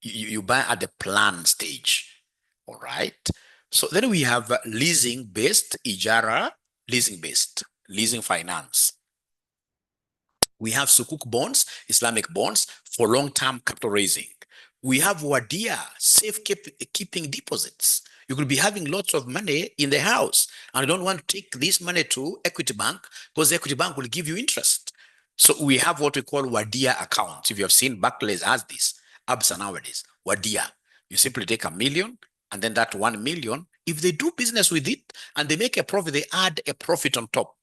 You buy at the plan stage. All right. So then we have leasing-based, ijara, leasing-based, leasing finance. We have sukuk bonds, Islamic bonds for long-term capital raising. We have wadia, safe-keeping deposits. You could be having lots of money in the house and you don't want to take this money to Equity Bank because the Equity Bank will give you interest. So we have what we call wadia accounts. If you have seen, Barclays has this, ABSA nowadays, wadia. You simply take $1 million and then that 1 million, if they do business with it and they make a profit, they add a profit on top.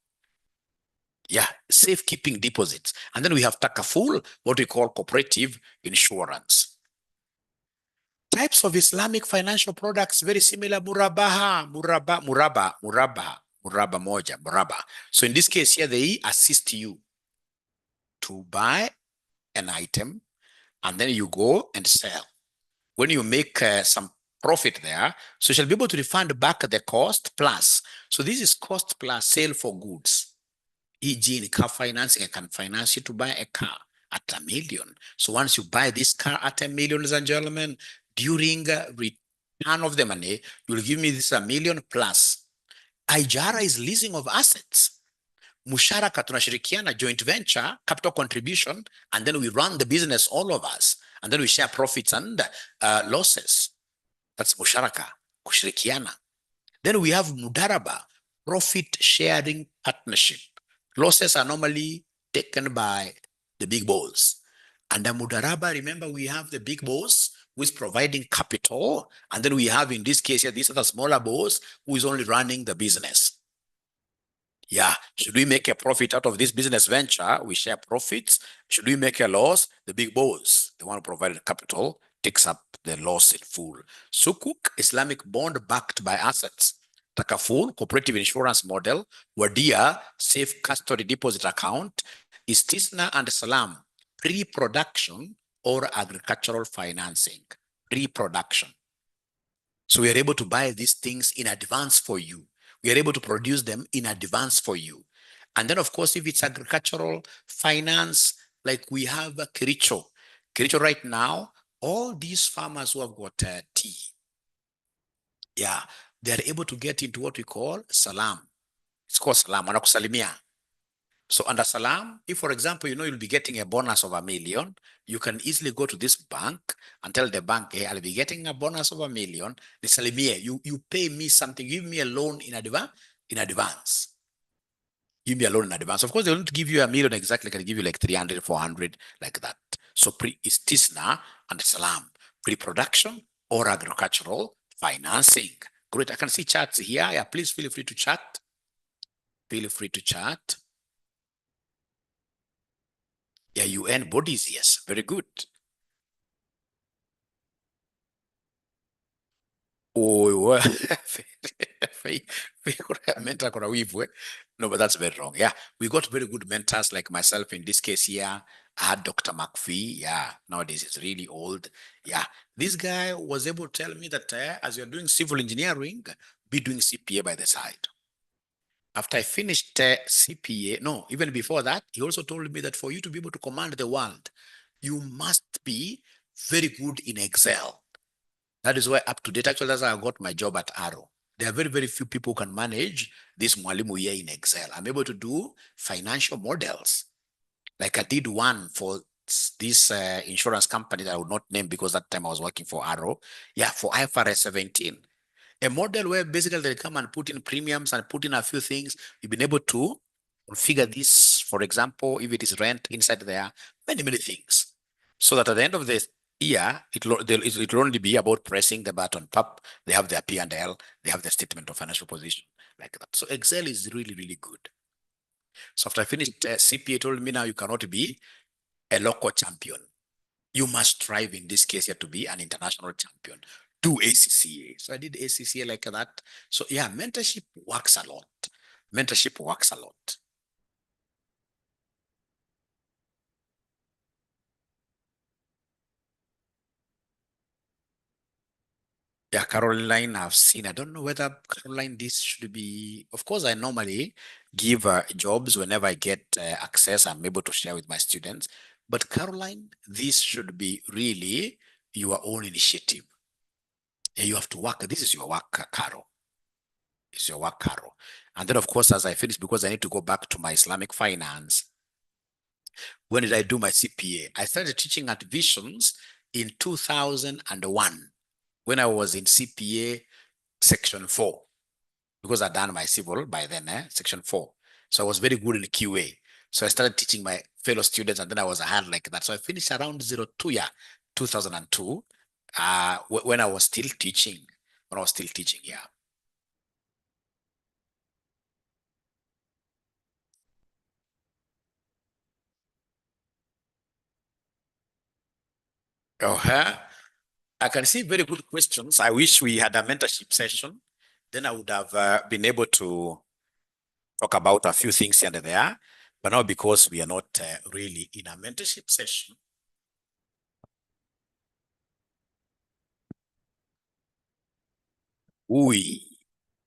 Yeah, safekeeping deposits. And then we have takaful, what we call cooperative insurance. Types of Islamic financial products, very similar, muraba. So in this case here, they assist you to buy an item and then you go and sell. When you make some profit there, so you shall be able to refund back the cost plus. So this is cost plus sale for goods. E.g. in car financing, I can finance you to buy a car at $1 million. So once you buy this car at $1 million, ladies and gentlemen, during return of the money, you'll give me this $1 million plus. Ijara is leasing of assets. Musharaka, tunashirikiana, joint venture, capital contribution, and then we run the business, all of us, and then we share profits and losses. That's musharaka, kushirikiana. Then we have mudaraba, profit sharing partnership. Losses are normally taken by the big boss. Under mudaraba, remember we have the big boss, who is providing capital, and then we have in this case here, this other smaller boss who is only running the business. Yeah, should we make a profit out of this business venture? We share profits. Should we make a loss? The big boss, the one who provided capital, takes up the loss in full. Sukuk, Islamic bond backed by assets. Takaful, cooperative insurance model. Wadia, safe custody deposit account. Istisna and Salam, pre-production or agricultural financing. Pre-production. So we are able to buy these things in advance for you. We are able to produce them in advance for you. And then, of course, if it's agricultural finance, like we have Kericho. Kericho right now, all these farmers who have got tea, yeah, they're able to get into what we call salam. It's called salam, wanakusalimia. So under salam, if for example, you know, you'll be getting a bonus of $1 million, you can easily go to this bank and tell the bank, hey, I'll be getting a bonus of $1 million. They salimia, you pay me something, give me a loan in advance. Give me a loan in advance. Of course, they won't give you $1 million exactly, can give you like 300, 400, like that. So istisna and salam, pre-production or agricultural financing. Great. I can see chats here. Yeah, please feel free to chat. Feel free to chat. Yeah, UN bodies, yes, very good. Oh, mentor kuna wivu, eh? No, but that's very wrong. Yeah, we got very good mentors like myself in this case here. I had Dr. McPhee. Yeah, nowadays he's really old. Yeah, this guy was able to tell me that as you're doing civil engineering, be doing CPA by the side. After I finished CPA, no, even before that, he also told me that for you to be able to command the world, you must be very good in Excel. That is why up to date, actually, that's how I got my job at Arrow. There are very, very few people who can manage this Mwalimu here in Excel. I'm able to do financial models. Like I did one for this insurance company that I would not name because that time I was working for Arrow. Yeah, for IFRS 17. A model where basically they come and put in premiums and put in a few things. You've been able to configure this, for example, if it is rent inside there, many, many things. So that at the end of the year, it'll only be about pressing the button. Pop, they have their P&L, they have their statement of financial position, like that. So Excel is really, really good. So after I finished CPA, told me now you cannot be a local champion. You must strive in this case here to be an international champion. Do ACCA. So I did ACCA like that. So yeah, mentorship works a lot. Mentorship works a lot. Yeah, Caroline, I've seen. I don't know whether Caroline, this should be. Of course, I normally give jobs whenever I get access. I'm able to share with my students. But Caroline, this should be really your own initiative. Yeah, you have to work. This is your work, Carol. It's your work, Carol. And then, of course, as I finish, because I need to go back to my Islamic finance. When did I do my CPA? I started teaching at Visions in 2001 when I was in CPA section 4, because I'd done my civil by then, section 4. So I was very good in QA. So I started teaching my fellow students, and then I was ahead like that. So I finished around 02, yeah, 2002, when I was still teaching. When I was still teaching, yeah. Uh-huh. I can see very good questions. I wish we had a mentorship session. Then I would have been able to talk about a few things here and there. But now because we are not really in a mentorship session.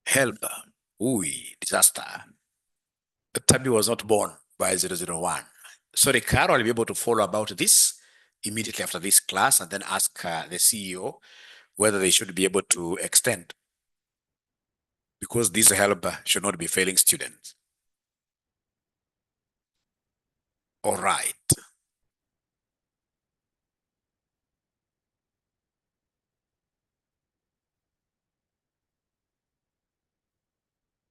Help, disaster. Tabi was not born by 001. Sorry, Carol, I'll be able to follow about this immediately after this class and then ask the CEO whether they should be able to extend, because this help should not be failing students. All right.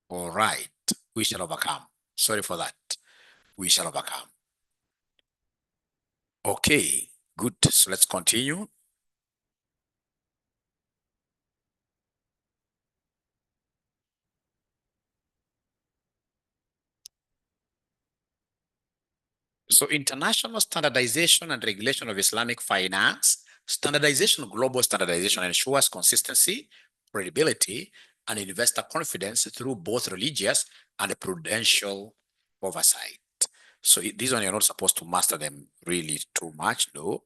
All right. We shall overcome. Sorry for that. We shall overcome. Okay, good. So let's continue. So international standardization and regulation of Islamic finance, global standardization ensures consistency, credibility, and investor confidence through both religious and prudential oversight. So these one you're not supposed to master them really too much, though.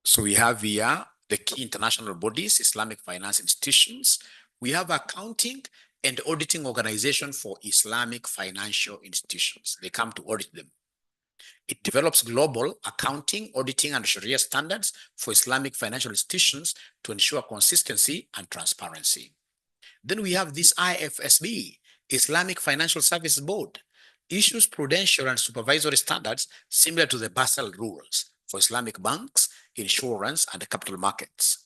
So we have here the key international bodies, Islamic finance institutions. We have accounting and auditing organization for Islamic financial institutions. They come to audit them. It develops global accounting, auditing, and Sharia standards for Islamic financial institutions to ensure consistency and transparency. Then we have this IFSB, Islamic Financial Services Board, issues prudential and supervisory standards similar to the Basel rules for Islamic banks, insurance, and capital markets.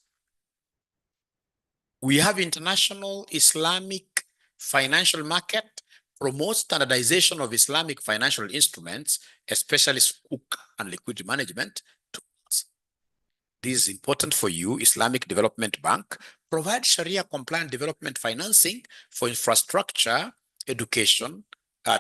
We have International Islamic Financial Market, promotes standardization of Islamic financial instruments, especially sukuk and liquidity management tools. This is important for you. Islamic Development Bank provides Sharia compliant development financing for infrastructure, education,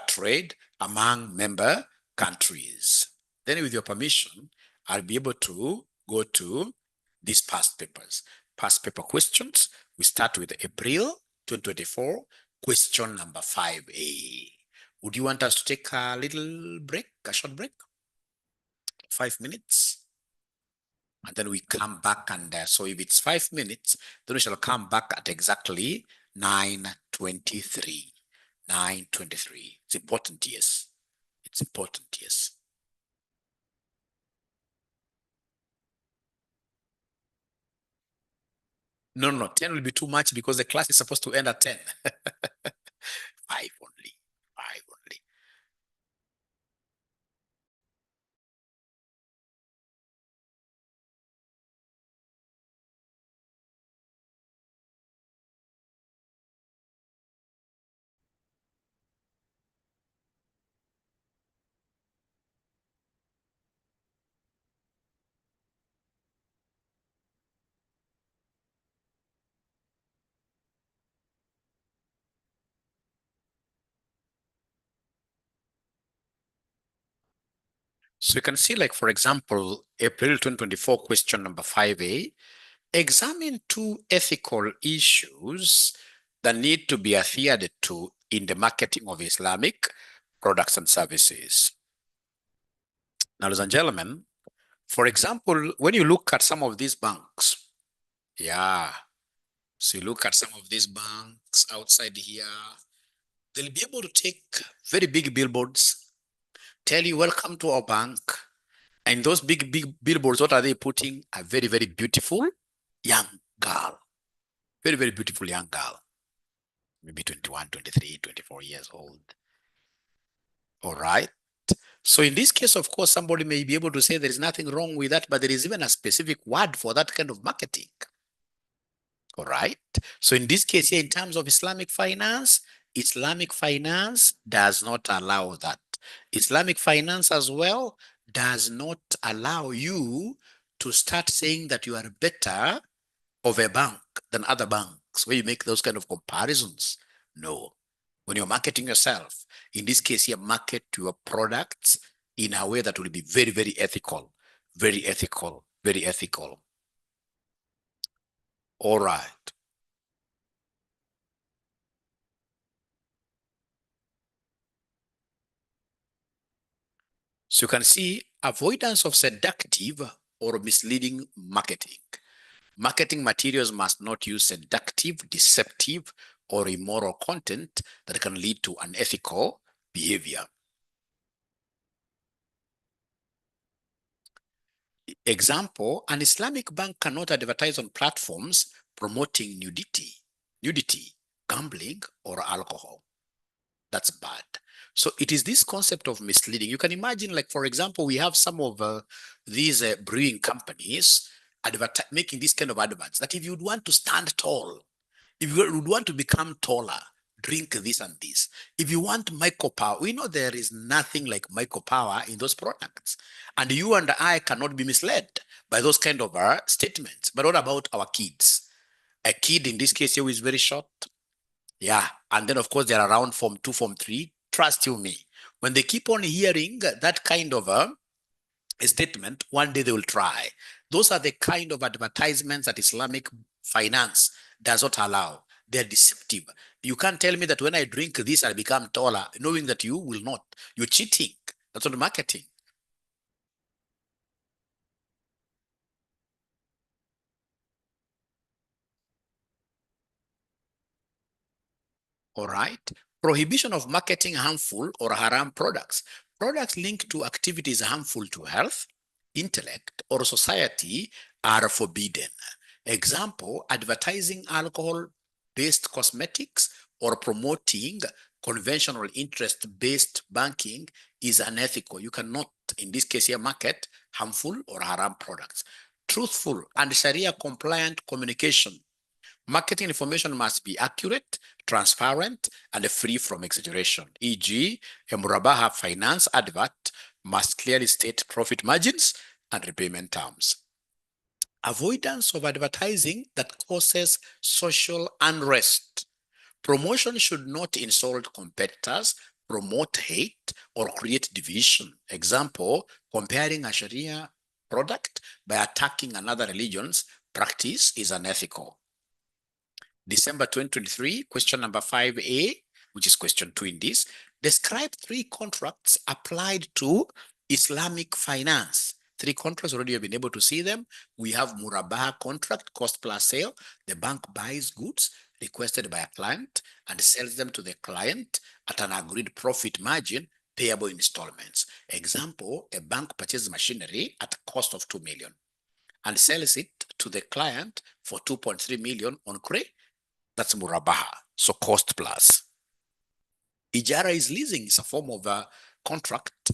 trade among member countries. Then with your permission, I'll be able to go to these past papers. Past paper questions. We start with April 2024, question number 5A. Would you want us to take a little break, a short break? 5 minutes? And then we come back, and so if it's 5 minutes, then we shall come back at exactly 9:23. 9:23. It's important, yes. It's important, yes. No, 10 will be too much because the class is supposed to end at 10. 5 only. 5 only. So you can see, like, for example, April 2024, question number 5A, examine 2 ethical issues that need to be adhered to in the marketing of Islamic products and services. Now, ladies and gentlemen, for example, when you look at some of these banks, so you look at some of these banks outside here, they'll be able to take very big billboards, tell you, welcome to our bank. And those big billboards, what are they putting? A very, very beautiful young girl. Very, very beautiful young girl. Maybe 21, 23, 24 years old. All right. So in this case, of course, somebody may be able to say there is nothing wrong with that, but there is even a specific word for that kind of marketing. All right. So in this case here, in terms of Islamic finance does not allow that. Islamic finance as well does not allow you to start saying that you are better of a bank than other banks, where you make those kind of comparisons. No. When you're marketing yourself, in this case here, market your products in a way that will be very, very ethical. Very ethical. Very ethical. All right. So you can see avoidance of seductive or misleading marketing. Marketing materials must not use seductive, deceptive, or immoral content that can lead to unethical behavior. Example, an Islamic bank cannot advertise on platforms promoting nudity, gambling, or alcohol. That's bad. So it is this concept of misleading. You can imagine, like, for example, we have some of these brewing companies making this kind of adverts that if you would want to stand tall, if you would want to become taller, drink this and this. If you want micro power, we know there is nothing like micro power in those products. And you and I cannot be misled by those kind of statements. But what about our kids? A kid in this case here is very short. Yeah. And then, of course, they're around Form 2, Form 3. Trust you me. When they keep on hearing that kind of a statement, one day they will try. Those are the kind of advertisements that Islamic finance does not allow. They're deceptive. You can't tell me that when I drink this, I become taller, knowing that you will not. You're cheating. That's not marketing. All right. Prohibition of marketing harmful or haram products. Products linked to activities harmful to health, intellect, or society are forbidden. Example, advertising alcohol-based cosmetics or promoting conventional interest-based banking is unethical. You cannot, in this case here, market harmful or haram products. Truthful and Sharia-compliant communication. Marketing information must be accurate, transparent, and free from exaggeration. E.g., a Murabaha finance advert must clearly state profit margins and repayment terms. Avoidance of advertising that causes social unrest. Promotion should not insult competitors, promote hate, or create division. Example, comparing a Sharia product by attacking another religion's practice is unethical. December 2023, question number 5A, which is question 2 in this. Describe 3 contracts applied to Islamic finance. 3 contracts, already have been able to see them. We have Murabaha contract, cost plus sale. The bank buys goods requested by a client and sells them to the client at an agreed profit margin, payable installments. Example, a bank purchases machinery at a cost of 2 million and sells it to the client for 2.3 million on credit. That's Murabaha, so cost plus. Ijara is leasing, is a form of a contract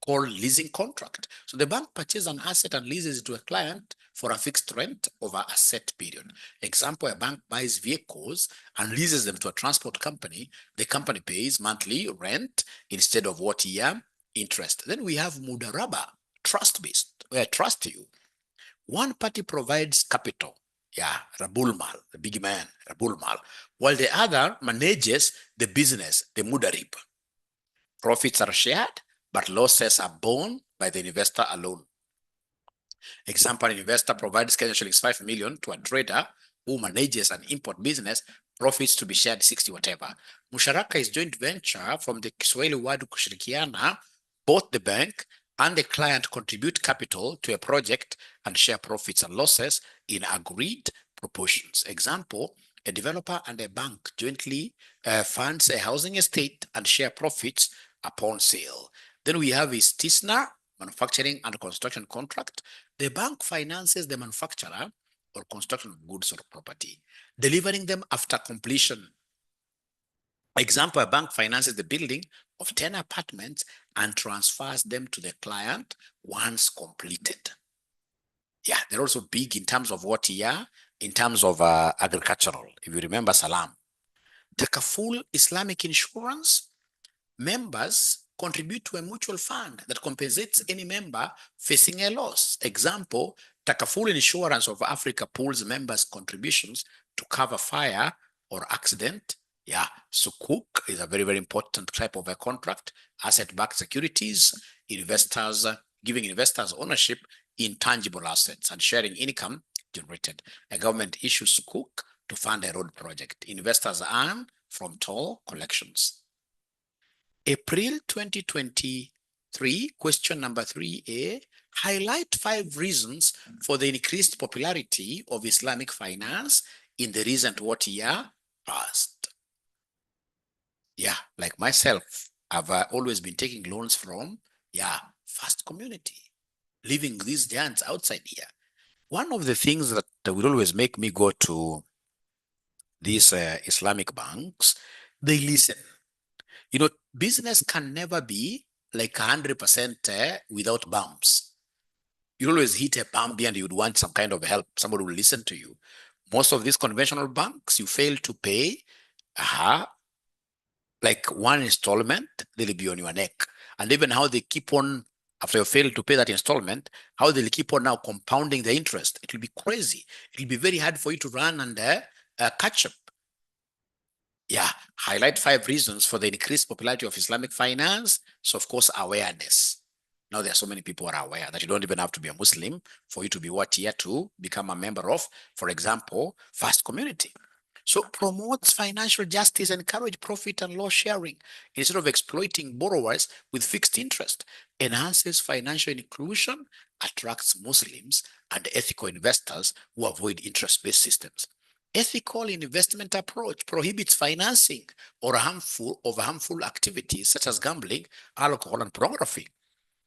called leasing contract. So the bank purchases an asset and leases it to a client for a fixed rent over a set period. Example, a bank buys vehicles and leases them to a transport company. The company pays monthly rent instead of what year interest. Then we have Mudaraba, trust-based, where I trust you. One party provides capital. Yeah, Rabul Mal, the big man, Rabul Mal, while the other manages the business, the Mudarib. Profits are shared, but losses are borne by the investor alone. Example, an investor provides Kenya shillings 5 million to a trader who manages an import business, profits to be shared 60 whatever. Musharaka is joint venture from the Kiswahili word kushirikiana. Both the bank and the client contribute capital to a project and share profits and losses in agreed proportions. Example, a developer and a bank jointly funds a housing estate and share profits upon sale. Then we have Istisna, manufacturing and construction contract. The bank finances the manufacturer or construction of goods or property, delivering them after completion. Example, a bank finances the building of 10 apartments and transfers them to the client once completed. Yeah, they're also big in terms of what year, in terms of agricultural. If you remember Salam. Takaful Islamic insurance, members contribute to a mutual fund that compensates any member facing a loss. Example, Takaful Insurance of Africa pools members' contributions to cover fire or accident. Yeah, Sukuk is a very, very important type of a contract. Asset-backed securities, investors, giving investors ownership in tangible assets and sharing income generated. A government issues Sukuk to fund a road project. Investors earn from toll collections. April 2023, question number 3A, highlight 5 reasons for the increased popularity of Islamic finance in the recent what year past. Yeah, like myself, I've always been taking loans from, First Community, leaving these giants outside here. One of the things that will always make me go to these Islamic banks, they listen. You know, business can never be like 100% without bumps. You always hit a bump and you'd want some kind of help. Somebody will listen to you. Most of these conventional banks, you fail to pay, like one installment, they'll be on your neck. And even how they keep on, after you fail to pay that installment, how they'll keep on now compounding the interest. It will be crazy. It will be very hard for you to run and catch up. Yeah, highlight 5 reasons for the increased popularity of Islamic finance. So, of course, awareness. Now, there are so many people who are aware that you don't even have to be a Muslim for you to be what here to become a member of, for example, Fast Community. So, promotes financial justice, encourage profit and loss sharing instead of exploiting borrowers with fixed interest, enhances financial inclusion, attracts Muslims and ethical investors who avoid interest-based systems. Ethical investment approach prohibits financing or harmful activities such as gambling, alcohol, and pornography.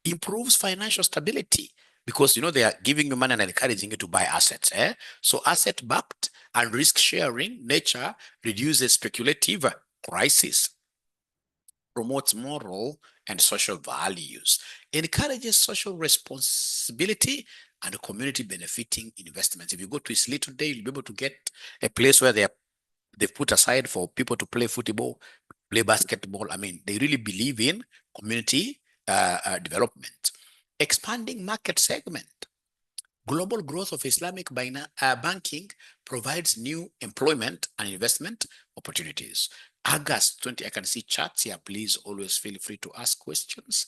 Improves financial stability because they are giving you money and encouraging you to buy assets. So asset backed and risk sharing nature reduces speculative crisis, promotes moral and social values, encourages social responsibility and community benefiting investments. If you go to Italy today, you'll be able to get a place where they've put aside for people to play football, play basketball. I mean, they really believe in community development. Expanding market segment. Global growth of Islamic banking provides new employment and investment opportunities. August 20, I can see chats here. Please always feel free to ask questions.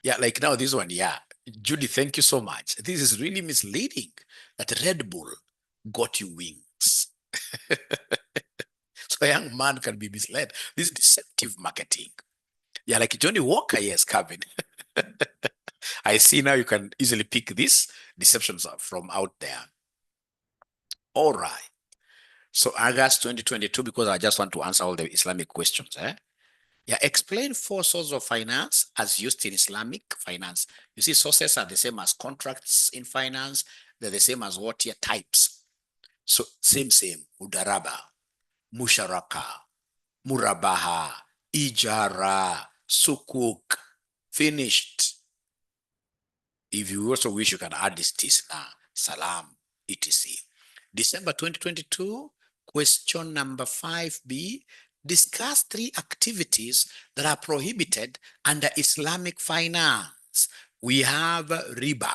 Yeah, like now this one, yeah. Judy, thank you so much. This is really misleading that Red Bull got you wings. So a young man can be misled. This is deceptive marketing. Yeah, like Johnny Walker, yes, Kevin. I see now you can easily pick these deceptions from out there. All right. So August 2022, because I just want to answer all the Islamic questions. Yeah, explain 4 sources of finance as used in Islamic finance. You see, sources are the same as contracts in finance. They're the same as what here types. So same, Udaraba, Musharaka, Murabaha, Ijara, Sukuk, finished. If you also wish, you can add this tisna, salam, etc. December 2022, question number 5B, discuss 3 activities that are prohibited under Islamic finance. We have riba,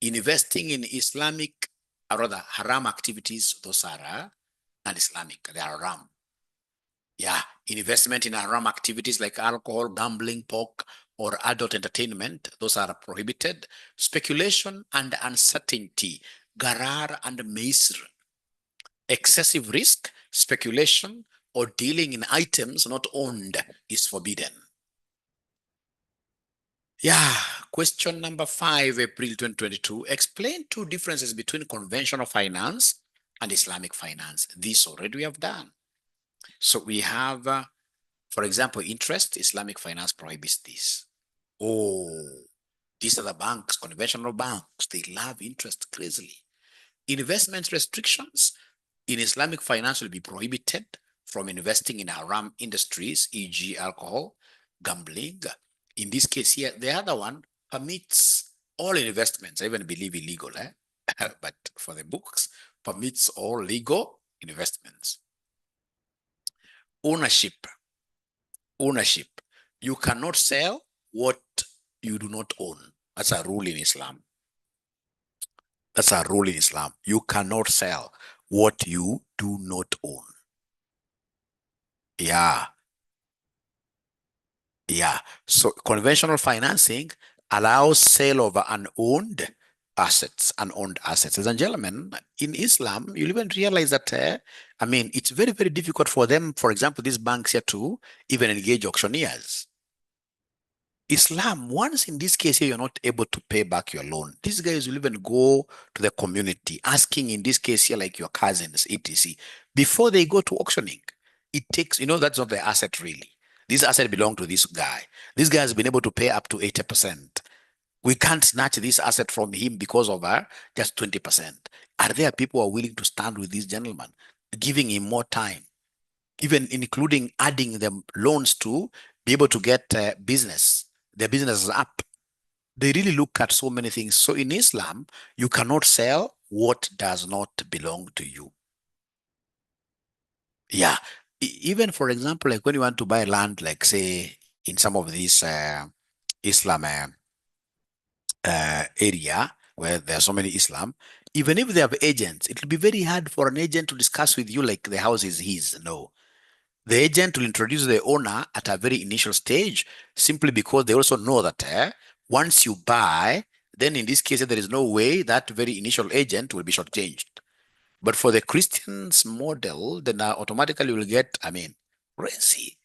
investing in Islamic, or rather haram activities. Those are non-Islamic, they are haram. Yeah, investment in haram activities like alcohol, gambling, pork, or adult entertainment, those are prohibited. Speculation and uncertainty, garar and maisr. Excessive risk, speculation, or dealing in items not owned is forbidden. Yeah, question number 5, April 2022. Explain 2 differences between conventional finance and Islamic finance. This already we have done. So we have, for example, interest. Islamic finance prohibits this. Oh, these are the banks, conventional banks. They love interest crazily. Investment restrictions in Islamic finance will be prohibited from investing in haram industries, e.g. alcohol, gambling. In this case here, the other one permits all investments. I even believe illegal, but for the books, permits all legal investments. Ownership. You cannot sell what you do not own. That's a rule in Islam. You cannot sell what you do not own. Yeah. So conventional financing allows sale of unowned assets. Ladies and gentlemen, in Islam, you'll even realize that, it's very, very difficult for them, for example, these banks here to even engage auctioneers. Islam, once in this case here, you're not able to pay back your loan, these guys will even go to the community asking, in this case here, like your cousins, etc. Before they go to auctioning, it takes, that's not the asset really. This asset belongs to this guy. This guy has been able to pay up to 80%. We can't snatch this asset from him because of just 20%. Are there people who are willing to stand with this gentleman, giving him more time, even including adding them loans to be able to get their business is up? They really look at so many things. So in Islam, you cannot sell what does not belong to you. Yeah. Even for example, like when you want to buy land, like say in some of these Islam area where there are so many Islam, Even if they have agents, it will be very hard for an agent to discuss with you like the house is his. No. The agent will introduce the owner at a very initial stage simply because they also know that once you buy, then in this case, there is no way that very initial agent will be shortchanged. But for the Christians model, then automatically you will get, crazy.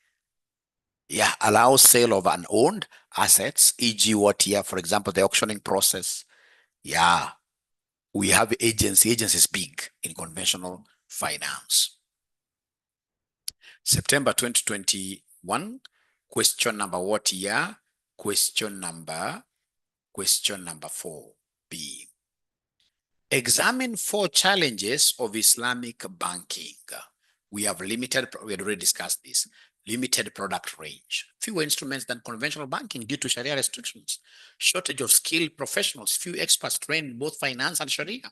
Yeah, allows sale of unowned assets, e.g. what here, for example, the auctioning process. Yeah, we have agency. Agency is big in conventional finance. September 2021, question number what here? Question number 4B. Examine 4 challenges of Islamic banking. We had already discussed this. Limited product range, fewer instruments than conventional banking due to Sharia restrictions, shortage of skilled professionals, few experts trained in both finance and Sharia,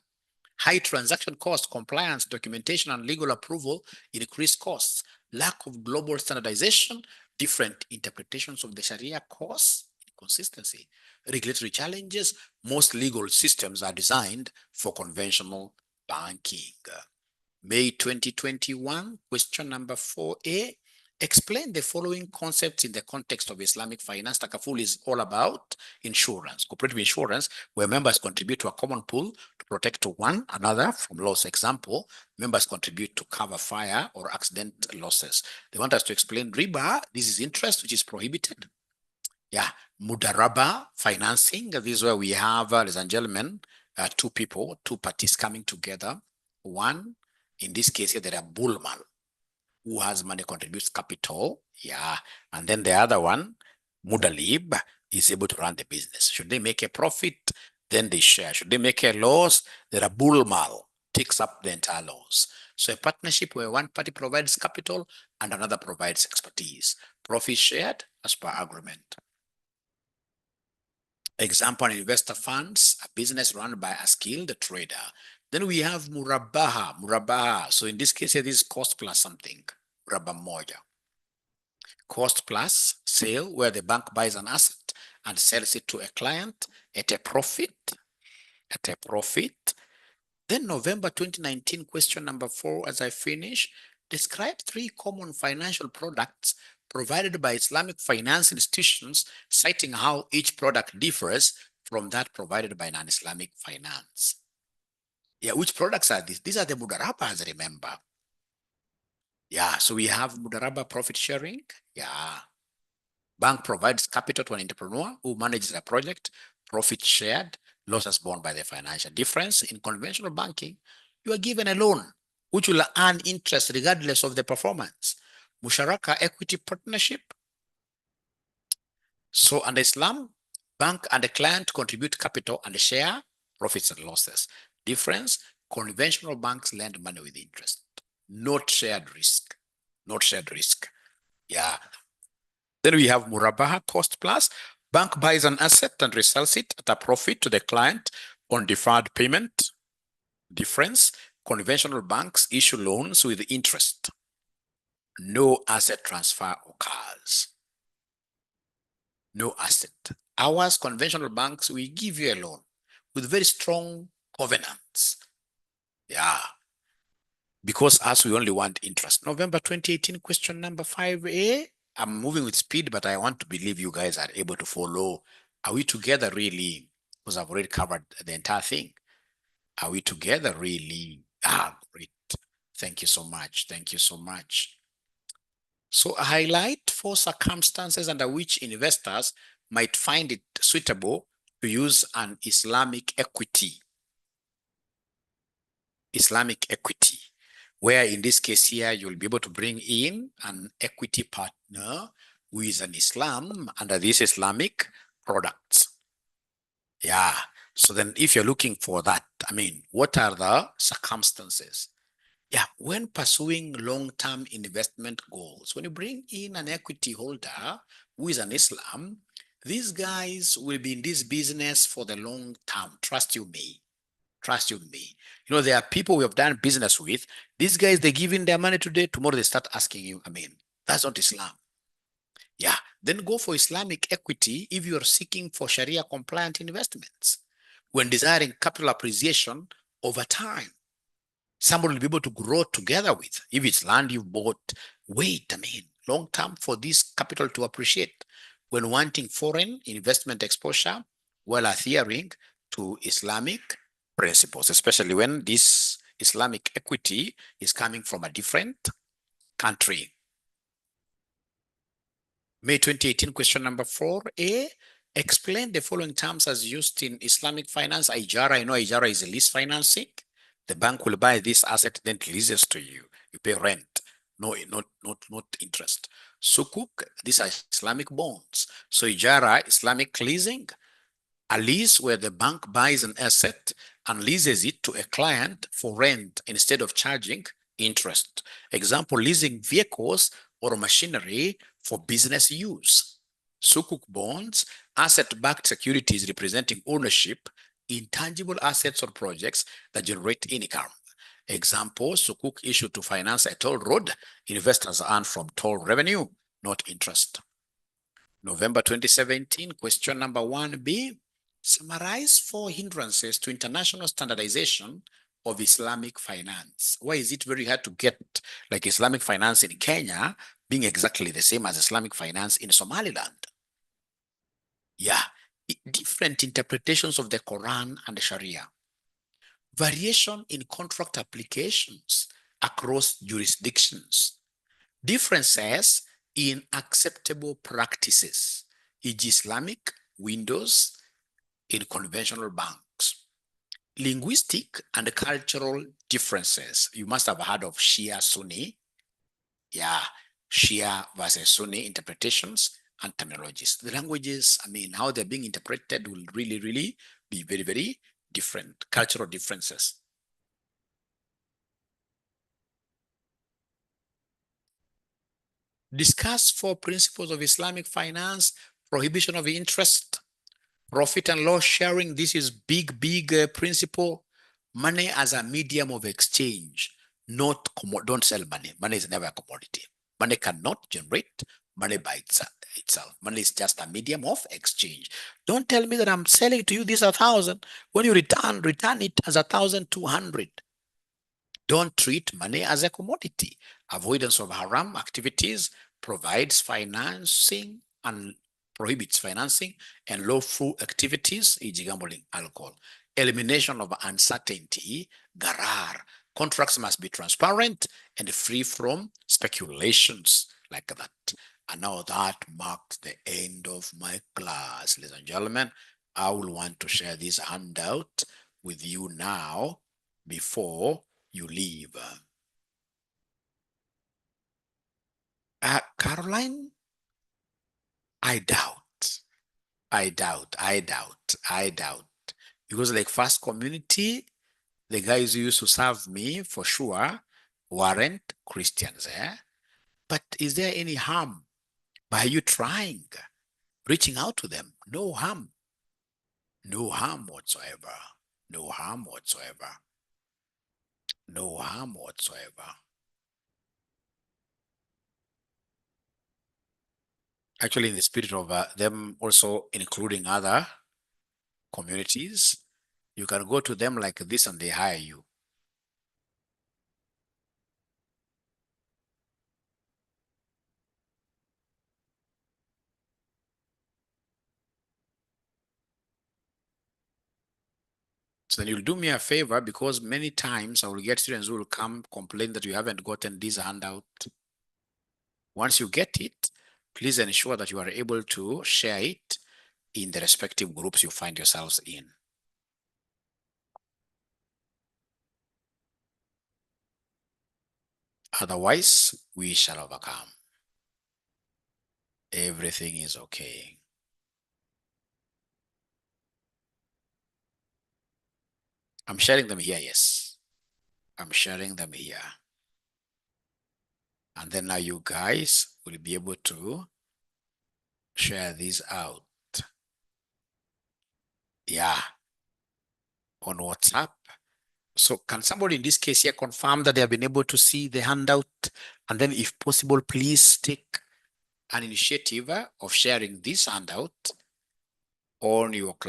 high transaction costs, compliance, documentation, and legal approval, increased costs, lack of global standardization, different interpretations of the Sharia costs, inconsistency, regulatory challenges. Most legal systems are designed for conventional banking. May 2021, question number 4A. Explain the following concepts in the context of Islamic finance. Takaful is all about insurance, cooperative insurance, where members contribute to a common pool to protect one another from loss. Example, members contribute to cover fire or accident losses. They want us to explain riba. This is interest, which is prohibited. Yeah, mudaraba financing. This is where we have, ladies and gentlemen, two parties coming together. One, in this case here, there are bullman, who has money contributes capital. Yeah. And then the other one, Mudalib, is able to run the business. Should they make a profit, then they share. Should they make a loss, there are Bulmal, takes up the entire loss. So a partnership where one party provides capital and another provides expertise. Profit shared as per agreement. Example, investor funds, a business run by a skilled trader. Then we have murabaha. So in this case, it is cost plus something. Muraba moja. Cost plus sale, where the bank buys an asset and sells it to a client at a profit. Then November 2019, question number 4, as I finish, describe 3 common financial products provided by Islamic finance institutions, citing how each product differs from that provided by non-Islamic finance. Yeah, which products are these? These are the mudarabas, remember. Yeah, so we have mudaraba profit sharing. Yeah. Bank provides capital to an entrepreneur who manages a project, profit shared, losses borne by the financial. Difference in conventional banking, you are given a loan, which will earn interest regardless of the performance. Musharaka equity partnership. So under Islam, bank and the client contribute capital and share profits and losses. Difference, conventional banks lend money with interest, not shared risk. Yeah. Then we have Murabaha cost plus. Bank buys an asset and resells it at a profit to the client on deferred payment. Difference, conventional banks issue loans with interest. No asset transfer occurs. No asset. Ours, conventional banks, we give you a loan with very strong covenants. Yeah. Because us, we only want interest. November 2018, question number 5A. I'm moving with speed, but I want to believe you guys are able to follow. Are we together really? Because I've already covered the entire thing. Are we together really? Great. Thank you so much. So highlight 4 circumstances under which investors might find it suitable to use an Islamic equity. Where in this case here, you'll be able to bring in an equity partner who is an Islam under these Islamic products. Yeah. So then if you're looking for that, what are the circumstances? Yeah, when pursuing long-term investment goals, when you bring in an equity holder who is an Islam, these guys will be in this business for the long term. Trust you me. There are people we have done business with. These guys, they give in their money today, tomorrow they start asking you, that's not Islam. Yeah, then go for Islamic equity if you are seeking for Sharia compliant investments. When desiring capital appreciation over time. Somebody will be able to grow together with. If it's land you've bought, wait, long term for this capital to appreciate. When wanting foreign investment exposure, while adhering to Islamic principles, especially when this Islamic equity is coming from a different country. May 2018, question number 4A. Explain the following terms as used in Islamic finance. Ijara, I know Ijara is a lease financing. The bank will buy this asset, then leases to you. You pay rent, not interest. Sukuk, these are Islamic bonds. So Ijara, Islamic leasing, a lease where the bank buys an asset and leases it to a client for rent instead of charging interest. Example, leasing vehicles or machinery for business use. Sukuk bonds, asset-backed securities representing ownership in tangible assets or projects that generate income. Example, Sukuk issued to finance a toll road. Investors earn from toll revenue, not interest. November 2017, question number 1B. Summarize 4 hindrances to international standardization of Islamic finance. Why is it very hard to get like Islamic finance in Kenya being exactly the same as Islamic finance in Somaliland? Yeah, different interpretations of the Quran and the Sharia. Variation in contract applications across jurisdictions. Differences in acceptable practices, e.g. Islamic windows in conventional banks. Linguistic and cultural differences. You must have heard of Shia Sunni. Yeah, Shia versus Sunni interpretations and terminologies. The languages, how they're being interpreted will really be very different. Cultural differences. Discuss 4 principles of Islamic finance: prohibition of interest, profit and loss sharing. This is big principle. Money as a medium of exchange, don't sell money. Money is never a commodity. Money cannot generate money by itself. Money is just a medium of exchange. Don't tell me that I'm selling to you this 1,000. When you return it as 1,200. Don't treat money as a commodity. Avoidance of haram activities provides financing and prohibits financing and lawful activities, e.g. gambling, alcohol. Elimination of uncertainty, garar. Contracts must be transparent and free from speculations like that. And now that marks the end of my class, ladies and gentlemen. I will want to share this handout with you now before you leave. Caroline, I doubt. Because like First Community, the guys who used to serve me for sure weren't Christians. But is there any harm by you trying, reaching out to them? No harm. No harm whatsoever. No harm whatsoever. No harm whatsoever. Actually, in the spirit of them also including other communities, you can go to them like this and they hire you. So then you'll do me a favor, because many times I will get students who will come complain that you haven't gotten this handout. Once you get it, please ensure that you are able to share it in the respective groups you find yourselves in. Otherwise, we shall overcome. Everything is okay. I'm sharing them here, yes. I'm sharing them here. And then now you guys will be able to share these out. Yeah, on WhatsApp. So can somebody in this case here confirm that they have been able to see the handout? And then if possible, please take an initiative of sharing this handout on your class.